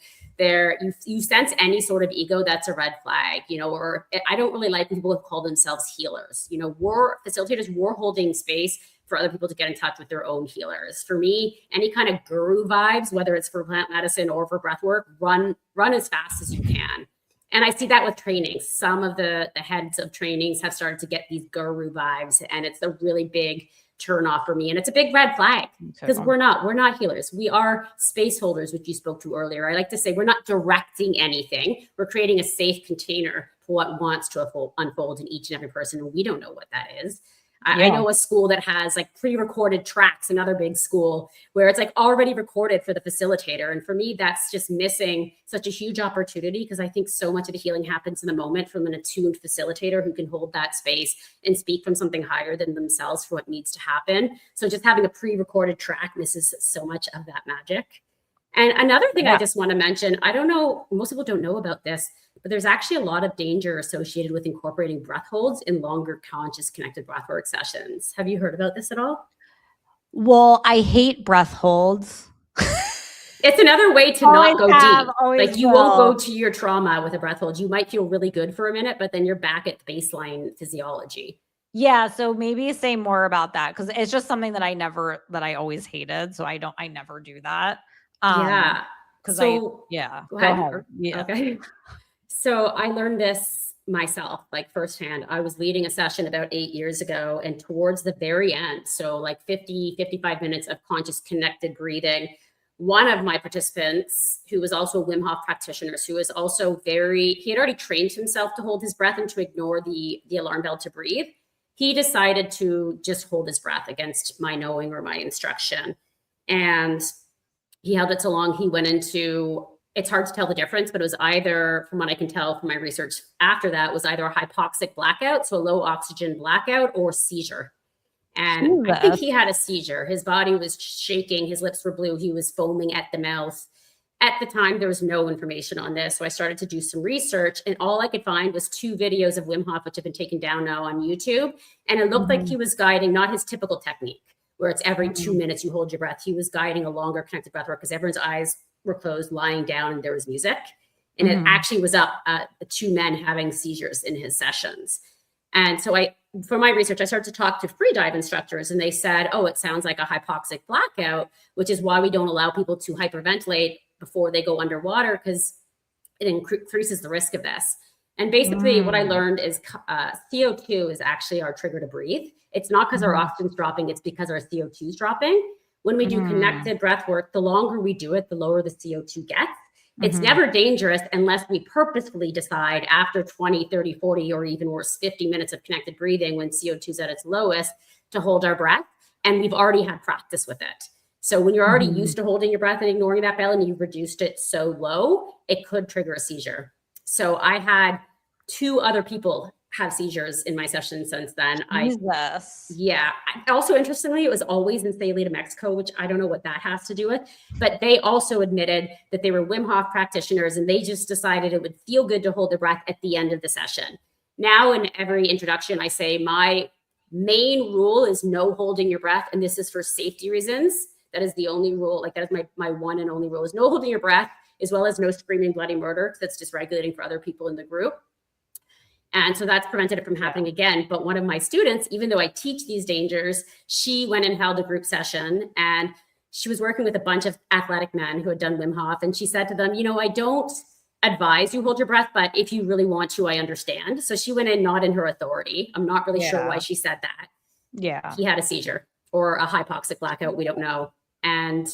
you sense any sort of ego, that's a red flag, or I don't really like when people call themselves healers. We're facilitators, we're holding space for other people to get in touch with their own healers. For me, any kind of guru vibes, whether it's for plant medicine or for breath work, run as fast as you can. And I see that with trainings. Some of the heads of trainings have started to get these guru vibes, and it's a really big turn off for me. And it's a big red flag, because we're not healers. We are space holders, which you spoke to earlier. I like to say we're not directing anything. We're creating a safe container for what wants to unfold in each and every person. And we don't know what that is. I know a school that has like pre-recorded tracks, another big school, where it's like already recorded for the facilitator. And for me, that's just missing such a huge opportunity, because I think so much of the healing happens in the moment from an attuned facilitator who can hold that space and speak from something higher than themselves for what needs to happen. So just having a pre-recorded track misses so much of that magic. And another thing I just want to mention, I don't know, most people don't know about this, but there's actually a lot of danger associated with incorporating breath holds in longer conscious connected breathwork sessions. Have you heard about this at all? Well, I hate breath holds. It's another way to not go deep. Like, you won't will. go to your trauma with a breath hold. You might feel really good for a minute, but then you're back at baseline physiology. Yeah, so maybe say more about that, because it's just something that I always hated. So I never do that. Yeah. Because So go go ahead. ahead. Yeah. Okay. So I learned this myself, like firsthand. I was leading a session about 8 years ago, and towards the very end, so like 55 minutes of conscious connected breathing, one of my participants, who was also a Wim Hof practitioner, who was also he had already trained himself to hold his breath and to ignore the alarm bell to breathe. He decided to just hold his breath against my knowing or my instruction. And he held it so long, he went into, it's hard to tell the difference, but it was either, from what I can tell from my research after that, was either a hypoxic blackout, so a low oxygen blackout, or seizure. And I think he had a seizure. His body was shaking, his lips were blue, he was foaming at the mouth. At the time, there was no information on this, so I started to do some research, and all I could find was 2 videos of Wim Hof, which have been taken down now on YouTube, and it looked like he was guiding not his typical technique, where it's every 2 minutes you hold your breath. He was guiding a longer connected breath work, because everyone's eyes were closed, lying down, and there was music. And it actually was up the 2 men having seizures in his sessions. And so for my research, I started to talk to free dive instructors, and they said, oh, it sounds like a hypoxic blackout, which is why we don't allow people to hyperventilate before they go underwater, because it increases the risk of this. And basically what I learned is CO2 is actually our trigger to breathe. It's not because our oxygen's dropping, it's because our CO2 is dropping. When we do connected breath work, the longer we do it, the lower the CO2 gets. It's never dangerous unless we purposefully decide after 20, 30, 40, or even worse, 50 minutes of connected breathing when CO2 is at its lowest to hold our breath. And we've already had practice with it. So when you're already used to holding your breath and ignoring that bell and you've reduced it so low, it could trigger a seizure. So I had 2 other people have seizures in my session since then. Yeah. Also, interestingly, it was always in Salida, Mexico, which I don't know what that has to do with, but they also admitted that they were Wim Hof practitioners and they just decided it would feel good to hold their breath at the end of the session. Now, in every introduction, I say my main rule is no holding your breath. And this is for safety reasons. That is the only rule. Like that is my one and only rule is no holding your breath, as well as no screaming bloody murder, because that's dysregulating for other people in the group. And so that's prevented it from happening again. But one of my students, even though I teach these dangers, she went and held a group session and she was working with a bunch of athletic men who had done Wim Hof. And she said to them, I don't advise you hold your breath, but if you really want to, I understand. So she went in not in her authority. I'm not really sure why she said that. Yeah. He had a seizure or a hypoxic blackout. We don't know. And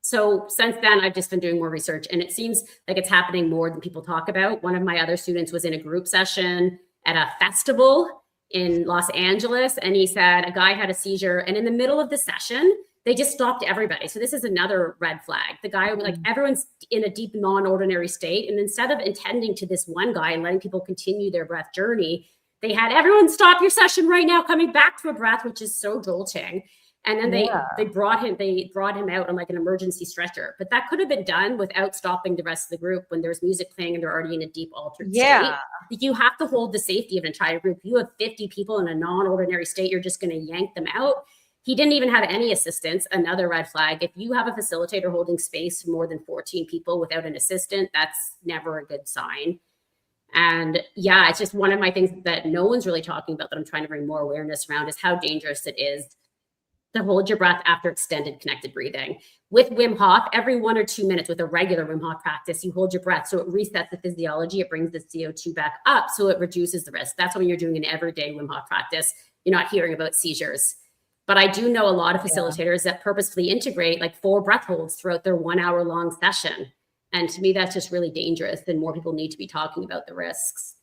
so since then, I've just been doing more research and it seems like it's happening more than people talk about. One of my other students was in a group session at a festival in Los Angeles. And he said a guy had a seizure and in the middle of the session, they just stopped everybody. So this is another red flag. The guy, like everyone's in a deep non-ordinary state. And instead of attending to this one guy and letting people continue their breath journey, they had everyone stop your session right now, coming back to a breath, which is so jolting. And then they brought him out on like an emergency stretcher. But that could have been done without stopping the rest of the group when there's music playing and they're already in a deep altered state. You have to hold the safety of an entire group. You have 50 people in a non-ordinary state, you're just going to yank them out. He didn't even have any assistance. Another red flag. If you have a facilitator holding space for more than 14 people without an assistant, that's never a good sign. And yeah, it's just one of my things that no one's really talking about that I'm trying to bring more awareness around is how dangerous it is to hold your breath after extended connected breathing. With Wim Hof, every 1 or 2 minutes with a regular Wim Hof practice, you hold your breath. So it resets the physiology. It brings the CO2 back up. So it reduces the risk. That's when you're doing an everyday Wim Hof practice. You're not hearing about seizures. But I do know a lot of facilitators that purposefully integrate like 4 breath holds throughout their 1 hour long session. And to me, that's just really dangerous. And more people need to be talking about the risks.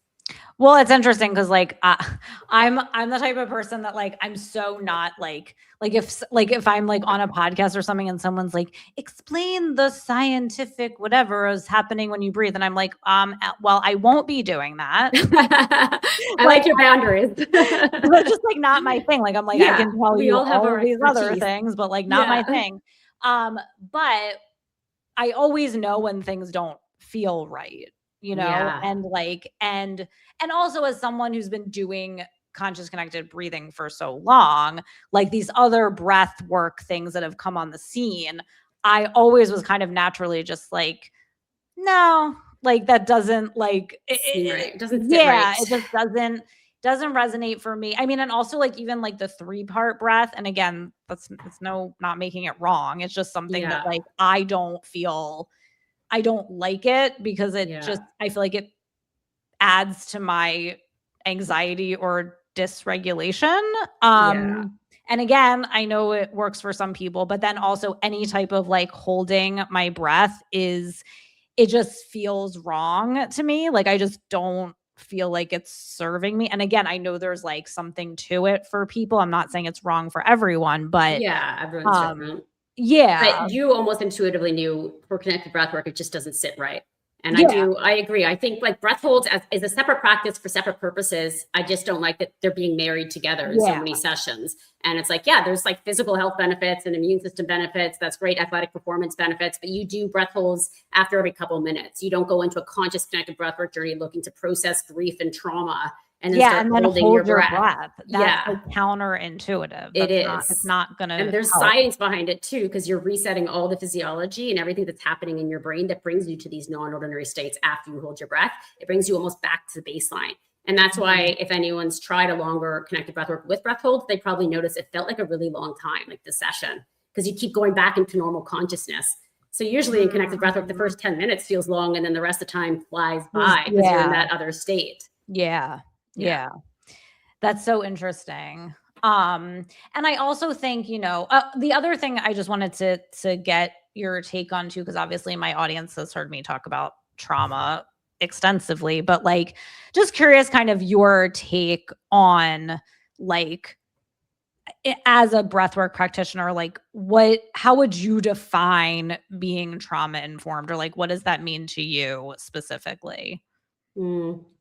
Well, it's interesting because like I'm the type of person that like I'm so not like if I'm like on a podcast or something and someone's like explain the scientific whatever is happening when you breathe and I'm like well I won't be doing that. I like your boundaries. That's just like not my thing. Like I'm like I can tell you all these other things, but like not my thing. But I always know when things don't feel right. And like, and also as someone who's been doing conscious connected breathing for so long, like these other breath work things that have come on the scene, I always was kind of naturally just like, no, like that doesn't like, it doesn't sit right. It just doesn't resonate for me. I mean, and also like even like the 3-part breath. And again, it's not making it wrong. It's just something that like, I don't like it because it just, I feel like it adds to my anxiety or dysregulation. And again, I know it works for some people, but then also any type of like holding my breath it just feels wrong to me. Like I just don't feel like it's serving me. And again, I know there's like something to it for people. I'm not saying it's wrong for everyone, but everyone's different. Yeah. But you almost intuitively knew for connected breath work, it just doesn't sit right. And I agree. I think like breath holds is a separate practice for separate purposes. I just don't like that they're being married together in so many sessions. And it's like, there's like physical health benefits and immune system benefits. That's great athletic performance benefits, but you do breath holds after every couple of minutes. You don't go into a conscious connected breath work journey looking to process grief and trauma. And then start holding your breath. That's like counterintuitive. It is. It's not going to. And there's science behind it too, because you're resetting all the physiology and everything that's happening in your brain that brings you to these non-ordinary states after you hold your breath. It brings you almost back to the baseline. And that's why if anyone's tried a longer connected breath work with breath holds, they probably notice it felt like a really long time, like the session, because you keep going back into normal consciousness. So usually in connected breathwork, the first 10 minutes feels long, and then the rest of the time flies by because you're in that other state. Yeah. That's so interesting. And I also think, the other thing I just wanted to get your take on too, because obviously my audience has heard me talk about trauma extensively, but like just curious kind of your take on like as a breathwork practitioner, like how would you define being trauma informed, or like what does that mean to you specifically?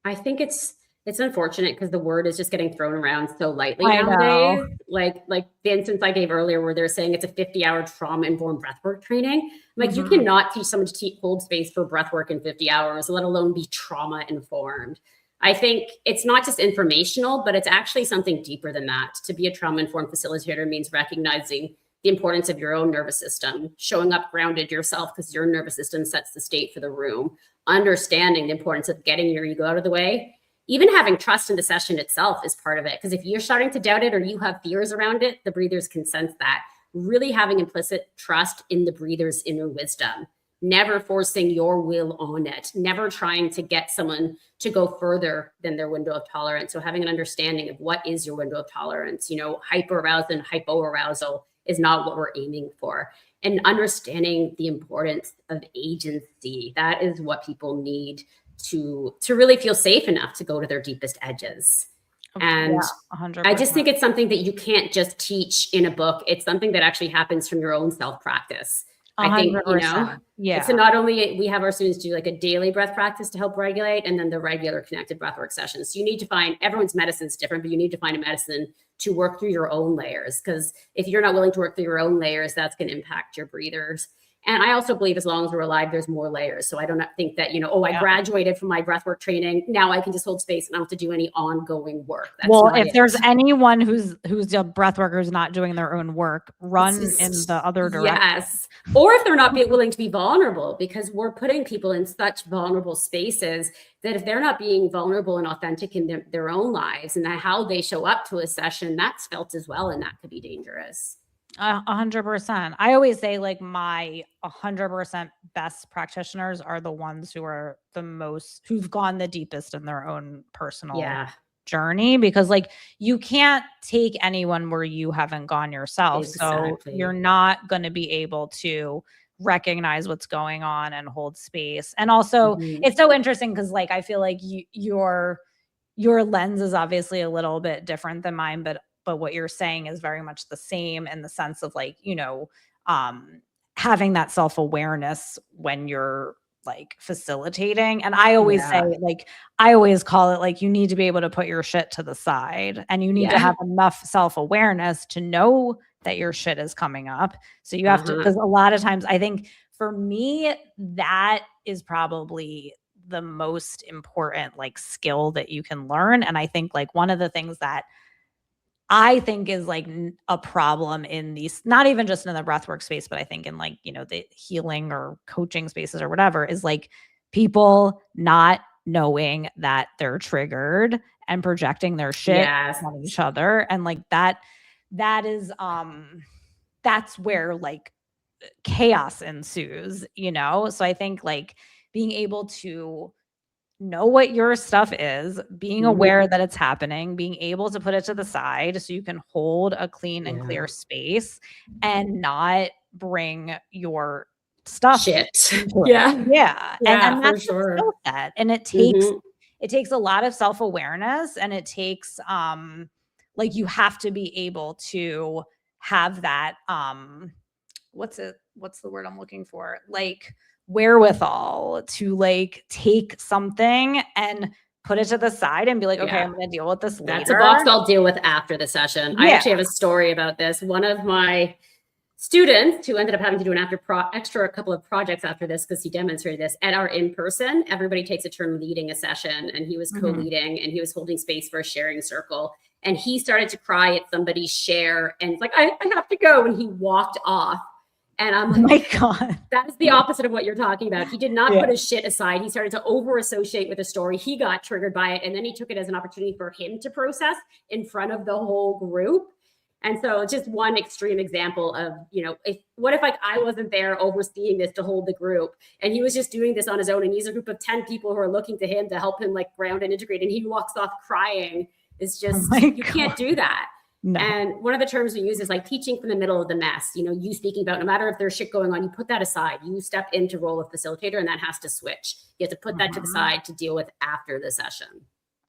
I think it's unfortunate because the word is just getting thrown around so lightly I know. nowadays. Like the instance I gave earlier where they're saying it's a 50-hour trauma-informed breathwork training. Like you cannot teach someone to hold space for breathwork in 50 hours, let alone be trauma-informed. I think it's not just informational, but it's actually something deeper than that. To be a trauma-informed facilitator means recognizing the importance of your own nervous system, showing up grounded yourself because your nervous system sets the state for the room, understanding the importance of getting your ego out of the way. Even having trust in the session itself is part of it. Because if you're starting to doubt it or you have fears around it, the breathers can sense that. Really having implicit trust in the breather's inner wisdom, never forcing your will on it, never trying to get someone to go further than their window of tolerance. So having an understanding of what is your window of tolerance, hyper-arousal and hypo-arousal is not what we're aiming for. And understanding the importance of agency. That is what people need to really feel safe enough to go to their deepest edges. And 100%. I just think it's something that you can't just teach in a book. It's something that actually happens from your own self-practice. I think, it's not only we have our students do like a daily breath practice to help regulate, and then the regular connected breathwork sessions. So you need to find, everyone's medicine is different, but you need to find a medicine to work through your own layers. Because if you're not willing to work through your own layers, that's going to impact your breathers. And I also believe as long as we're alive, there's more layers. So I don't think that, I graduated from my breathwork training. Now I can just hold space and I don't have to do any ongoing work. That's if there's anyone who's a breath worker who's not doing their own work, run in the other direction. Yes. Or if they're not willing to be vulnerable, because we're putting people in such vulnerable spaces that if they're not being vulnerable and authentic in their own lives and how they show up to a session, that's felt as well. And that could be dangerous. 100%. I always say like my 100% best practitioners are the ones who are who've gone the deepest in their own personal journey, because like you can't take anyone where you haven't gone yourself. Exactly. So you're not going to be able to recognize what's going on and hold space. And also it's so interesting because like I feel like your lens is obviously a little bit different than mine, but what you're saying is very much the same in the sense of like, having that self-awareness when you're like facilitating. And I always say, like, I always call it like, you need to be able to put your shit to the side, and you need to have enough self-awareness to know that your shit is coming up. So you have to, because a lot of times I think for me, that is probably the most important like skill that you can learn. And I think like one of the things that I think is like a problem in these, not even just in the breathwork space, but I think in like, the healing or coaching spaces or whatever, is like people not knowing that they're triggered and projecting their shit on each other. And like that is, that's where like chaos ensues, So I think like being able to know what your stuff is, being aware that it's happening, being able to put it to the side so you can hold a clean and clear space and not bring your stuff shit. And that's a skill set. And it takes a lot of self-awareness, and it takes like you have to be able to have that what's the word I'm looking for? Like wherewithal to like take something and put it to the side and be like, okay, I'm going to deal with this later. That's a box I'll deal with after the session. I actually have a story about this. One of my students who ended up having to do an extra couple of projects after this, because he demonstrated this at our in-person, everybody takes a turn leading a session, and he was co-leading and he was holding space for a sharing circle. And he started to cry at somebody's share, and it's like, I have to go. And he walked off. And I'm like, oh my God, that is the opposite of what you're talking about. He did not put his shit aside. He started to over associate with the story. He got triggered by it. And then he took it as an opportunity for him to process in front of the whole group. And so just one extreme example of, what if like I wasn't there overseeing this to hold the group and he was just doing this on his own and he's a group of 10 people who are looking to him to help him like ground and integrate and he walks off crying. It's just, you can't do that. No. And one of the terms we use is like teaching from the middle of the mess, you speaking about no matter if there's shit going on, you put that aside, you step into role of facilitator and that has to switch. You have to put that to the side to deal with after the session.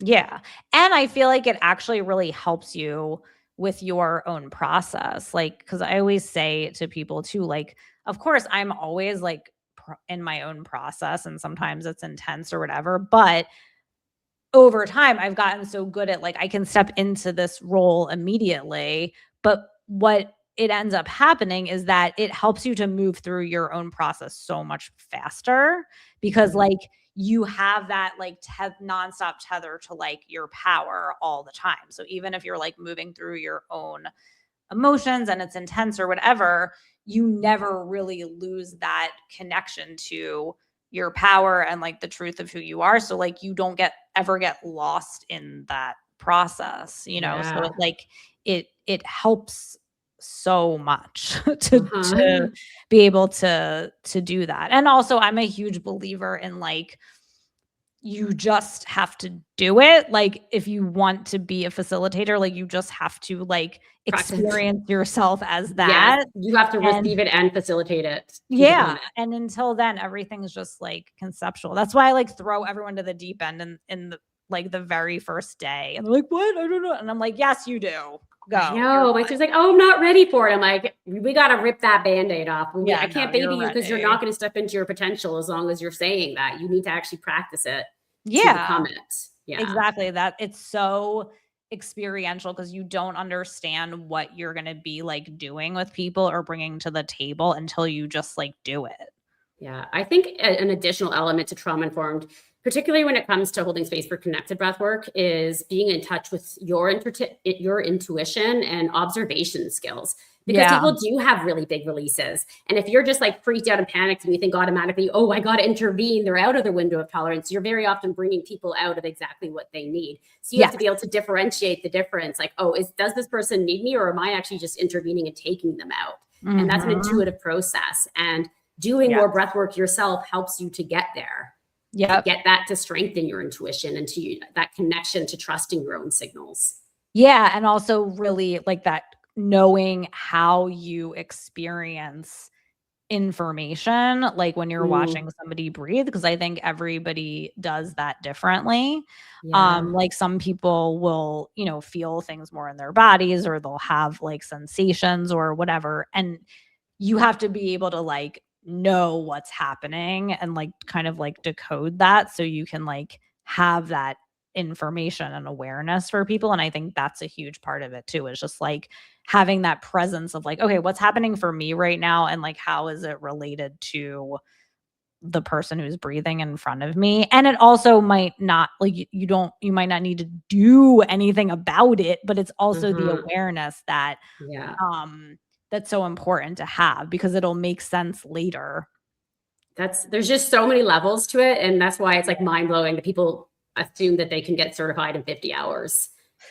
Yeah. And I feel like it actually really helps you with your own process. Like, because I always say to people too, like, of course, I'm always like in my own process and sometimes it's intense or whatever. But over time, I've gotten so good at like, I can step into this role immediately. But what it ends up happening is that it helps you to move through your own process so much faster because like, you have that like nonstop tether to like your power all the time. So even if you're like moving through your own emotions and it's intense or whatever, you never really lose that connection to your power and like the truth of who you are. So like you don't ever get lost in that process, So it like it helps so much to be able to do that. And also I'm a huge believer in like you just have to do it. Like if you want to be a facilitator, like you just have to like experience yourself as that. Yes, you have to receive it and facilitate it. Yeah. And until then, everything's just like conceptual. That's why I like throw everyone to the deep end in the like the very first day. And they're like, what? I don't know. And I'm like, yes, you do. Go. No, my sister's like, oh, I'm not ready for it. I'm like, we got to rip that Band-Aid off. I can't baby you because you're not going to step into your potential as long as you're saying that. You need to actually practice it to become it. Yeah, exactly. That it's so experiential because you don't understand what you're going to be like doing with people or bringing to the table until you just like do it. Yeah, I think an additional element to trauma-informed, particularly when it comes to holding space for connected breath work, is being in touch with your intuition and observation skills. Because people do have really big releases. And if you're just like freaked out and panicked and you think automatically, oh, I got to intervene, they're out of the window of tolerance, you're very often bringing people out of exactly what they need. So you have to be able to differentiate the difference. Like, oh, does this person need me or am I actually just intervening and taking them out? And that's an intuitive process. And doing more breath work yourself helps you to get there. To get that to strengthen your intuition and to that connection to trusting your own signals. Yeah. And also really like that knowing how you experience information, like when you're watching somebody breathe, because I think everybody does that differently. Like some people will, feel things more in their bodies or they'll have like sensations or whatever. And you have to be able to like know what's happening and like kind of like decode that so you can like have that information and awareness for people. And I think that's a huge part of it too, is just like having that presence of like, okay, what's happening for me right now? And like, how is it related to the person who's breathing in front of me? And it also might not like you might not need to do anything about it, but it's also the awareness that, that's so important to have because it'll make sense later. There's just so many levels to it. And that's why it's like mind blowing that people assume that they can get certified in 50 hours.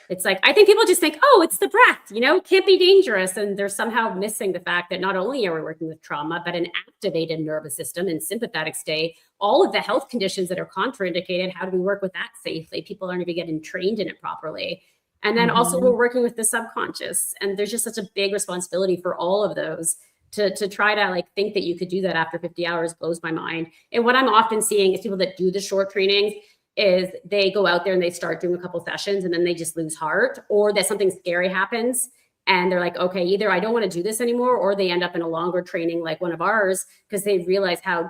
It's like, I think people just think, oh, it's the breath, it can't be dangerous. And they're somehow missing the fact that not only are we working with trauma, but an activated nervous system and sympathetic state, all of the health conditions that are contraindicated. How do we work with that safely? People aren't even getting trained in it properly. And then also we're working with the subconscious. And there's just such a big responsibility for all of those. To try to like think that you could do that after 50 hours blows my mind. And what I'm often seeing is people that do the short trainings is they go out there and they start doing a couple sessions and then they just lose heart, or that something scary happens and they're like, okay, either I don't want to do this anymore, or they end up in a longer training like one of ours because they realize how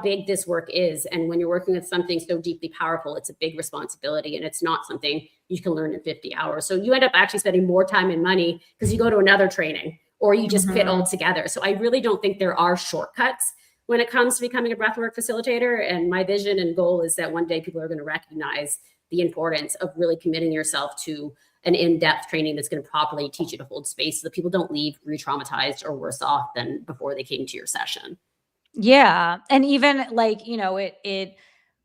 big this work is. And when you're working with something so deeply powerful, it's a big responsibility and it's not something you can learn in 50 hours. So you end up actually spending more time and money because you go to another training or you just quit altogether. So I really don't think there are shortcuts when it comes to becoming a breathwork facilitator. And my vision and goal is that one day people are going to recognize the importance of really committing yourself to an in-depth training that's going to properly teach you to hold space so that people don't leave re-traumatized or worse off than before they came to your session. Yeah. And even like, it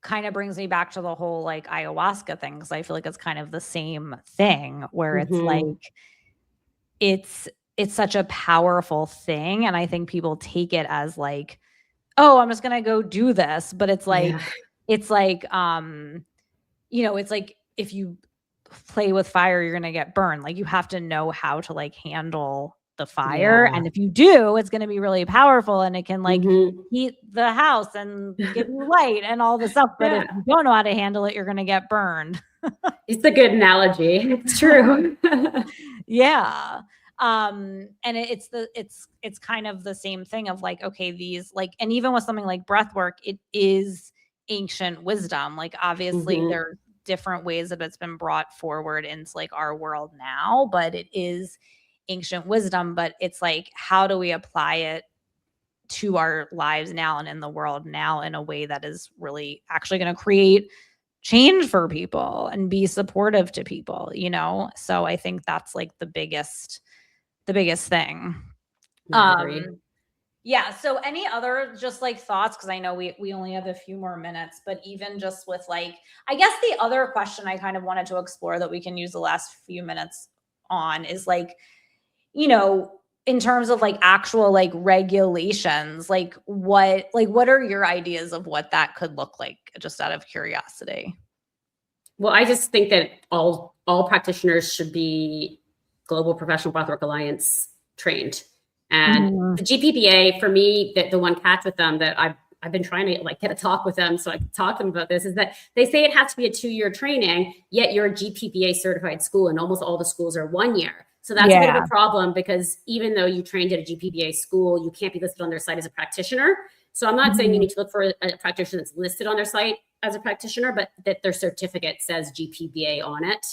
kind of brings me back to the whole like ayahuasca thing. Cause I feel like it's kind of the same thing where it's like, it's such a powerful thing. And I think people take it as like, oh, I'm just gonna go do this. But it's like, it's like, it's like if you play with fire, you're gonna get burned. Like you have to know how to like handle the fire. Yeah. And if you do, it's gonna be really powerful and it can like Mm-hmm. heat the house and give you light and all the stuff. But if Yeah. you don't know how to handle it, you're gonna get burned. It's a good analogy. It's true. Yeah. And it's kind of the same thing of like, okay, these like, and even with something like breath work, it is ancient wisdom. Like obviously Mm-hmm. there are different ways that it's been brought forward into like our world now, but it is ancient wisdom. But it's like, how do we apply it to our lives now and in the world now in a way that is really actually going to create change for people and be supportive to people, So I think that's like the biggest thing. Yeah, agreed. Yeah. So any other just like thoughts? Cause I know we only have a few more minutes, but even just with like, I guess the other question I kind of wanted to explore that we can use the last few minutes on is like, in terms of like actual like regulations, like what are your ideas of what that could look like just out of curiosity? Well, I just think that all practitioners should be Global Professional Breathwork Alliance trained. And the GPBA, for me, the one catch with them that I've been trying to like get a talk with them so I can talk to them about this is that they say it has to be a 2-year training, yet you're a GPBA certified school, and almost all the schools are 1 year. So that's a bit of a problem because even though you trained at a GPBA school, you can't be listed on their site as a practitioner. So I'm not saying you need to look for a practitioner that's listed on their site as a practitioner, but that their certificate says GPBA on it.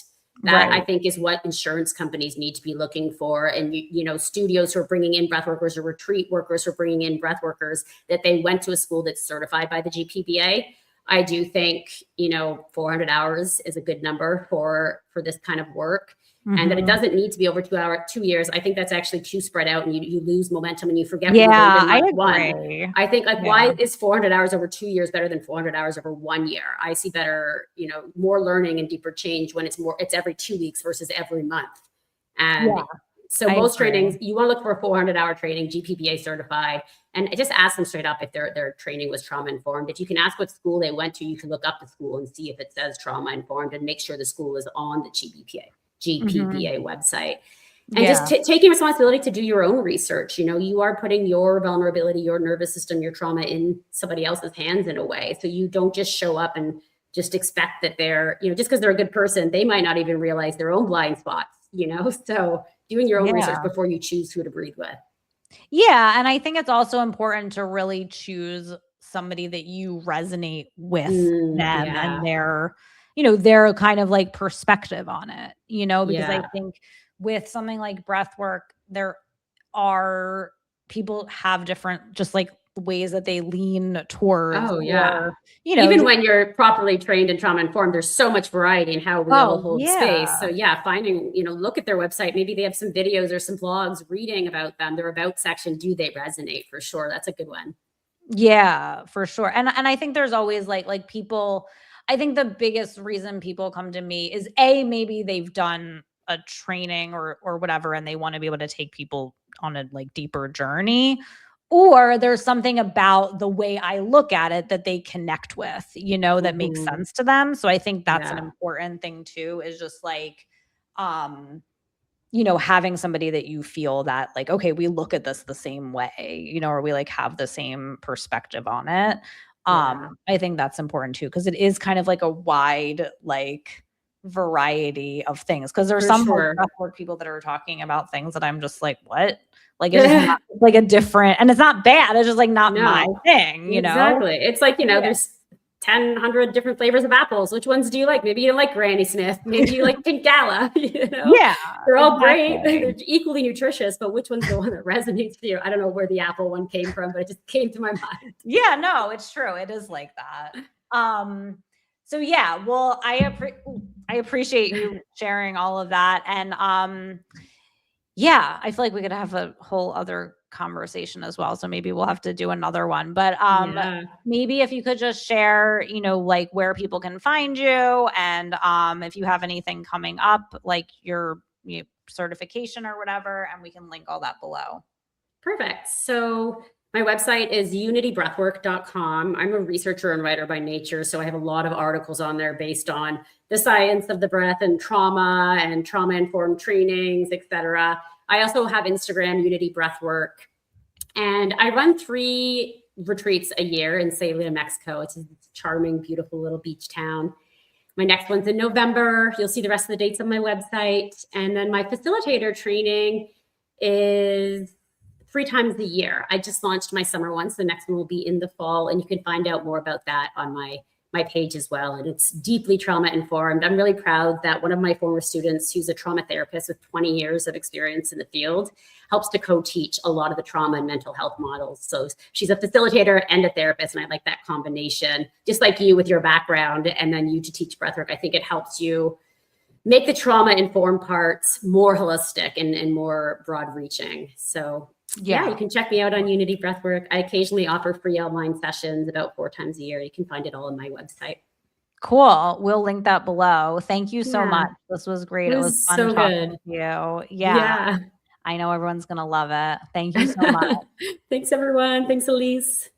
That I think is what insurance companies need to be looking for. And, studios who are bringing in breath workers or retreat workers who are bringing in breath workers, that they went to a school that's certified by the GPBA. I do think, 400 hours is a good number for this kind of work. And that it doesn't need to be over 2 years. I think that's actually too spread out and you lose momentum and you forget what you learned in month one. I think why is 400 hours over 2 years better than 400 hours over 1 year? I see better, more learning and deeper change when it's every 2 weeks versus every month. And so most trainings, you want to look for a 400-hour training, GPBA certified, and just ask them straight up if their training was trauma informed. If you can ask what school they went to, you can look up the school and see if it says trauma informed and make sure the school is on the GPBA website. And just taking responsibility to do your own research. You are putting your vulnerability, your nervous system, your trauma in somebody else's hands in a way. So you don't just show up and just expect that they're, just because they're a good person, they might not even realize their own blind spots, So doing your own research before you choose who to breathe with. Yeah. And I think it's also important to really choose somebody that you resonate with them and their kind of like perspective on it, because I think with something like breath work, there are people have different just like ways that they lean towards. Oh, yeah. Or, even when you're properly trained and trauma informed, there's so much variety in how we all hold space. So finding, look at their website. Maybe they have some videos or some blogs reading about them. Their about section, do they resonate? For sure. That's a good one. Yeah, for sure. And I think there's always like people, I think the biggest reason people come to me is maybe they've done a training or whatever, and they want to be able to take people on a like deeper journey, or there's something about the way I look at it that they connect with, that makes sense to them. So I think that's an important thing too, is just like, having somebody that you feel that like, okay, we look at this the same way, or we like have the same perspective on it. I think that's important too, because it is kind of like a wide like variety of things. Because there's some breathwork people that are talking about things that I'm just like, what? Like it's not like a different, and it's not bad. It's just like not my thing, Exactly. It's like, there's 100 different flavors of apples. Which ones do you like? Maybe you don't like Granny Smith. Maybe you like Pink Gala. Yeah, they're all great. They're equally nutritious, but which one's the one that resonates with you? I don't know where the apple one came from, but it just came to my mind. Yeah, no, it's true. It is like that. So yeah, well, I appreciate you sharing all of that, and I feel like we could have a whole other conversation as well. So maybe we'll have to do another one. But maybe if you could just share, like where people can find you, and if you have anything coming up, like your certification or whatever, and we can link all that below. Perfect. So my website is unitybreathwork.com. I'm a researcher and writer by nature, so I have a lot of articles on there based on the science of the breath and trauma-informed trainings, etc. I also have Instagram, Unity Breathwork, and I run 3 retreats a year in Salem, Mexico. It's a charming, beautiful little beach town. My next one's in November. You'll see the rest of the dates on my website. And then my facilitator training is 3 times a year. I just launched my summer one, so the next one will be in the fall, and you can find out more about that on my page as well. And it's deeply trauma informed. I'm really proud that one of my former students, who's a trauma therapist with 20 years of experience in the field, helps to co-teach a lot of the trauma and mental health models. So she's a facilitator and a therapist, and I like that combination, just like you with your background, and then you to teach breathwork. I think it helps you make the trauma-informed parts more holistic and more broad-reaching. So yeah, you can check me out on Unity Breathwork. I occasionally offer free online sessions about 4 times a year. You can find it all on my website. Cool. We'll link that below. Thank you so much. This was great. It was fun so talking good. to you. Yeah. I know everyone's going to love it. Thank you so much. Thanks, everyone. Thanks, Elise.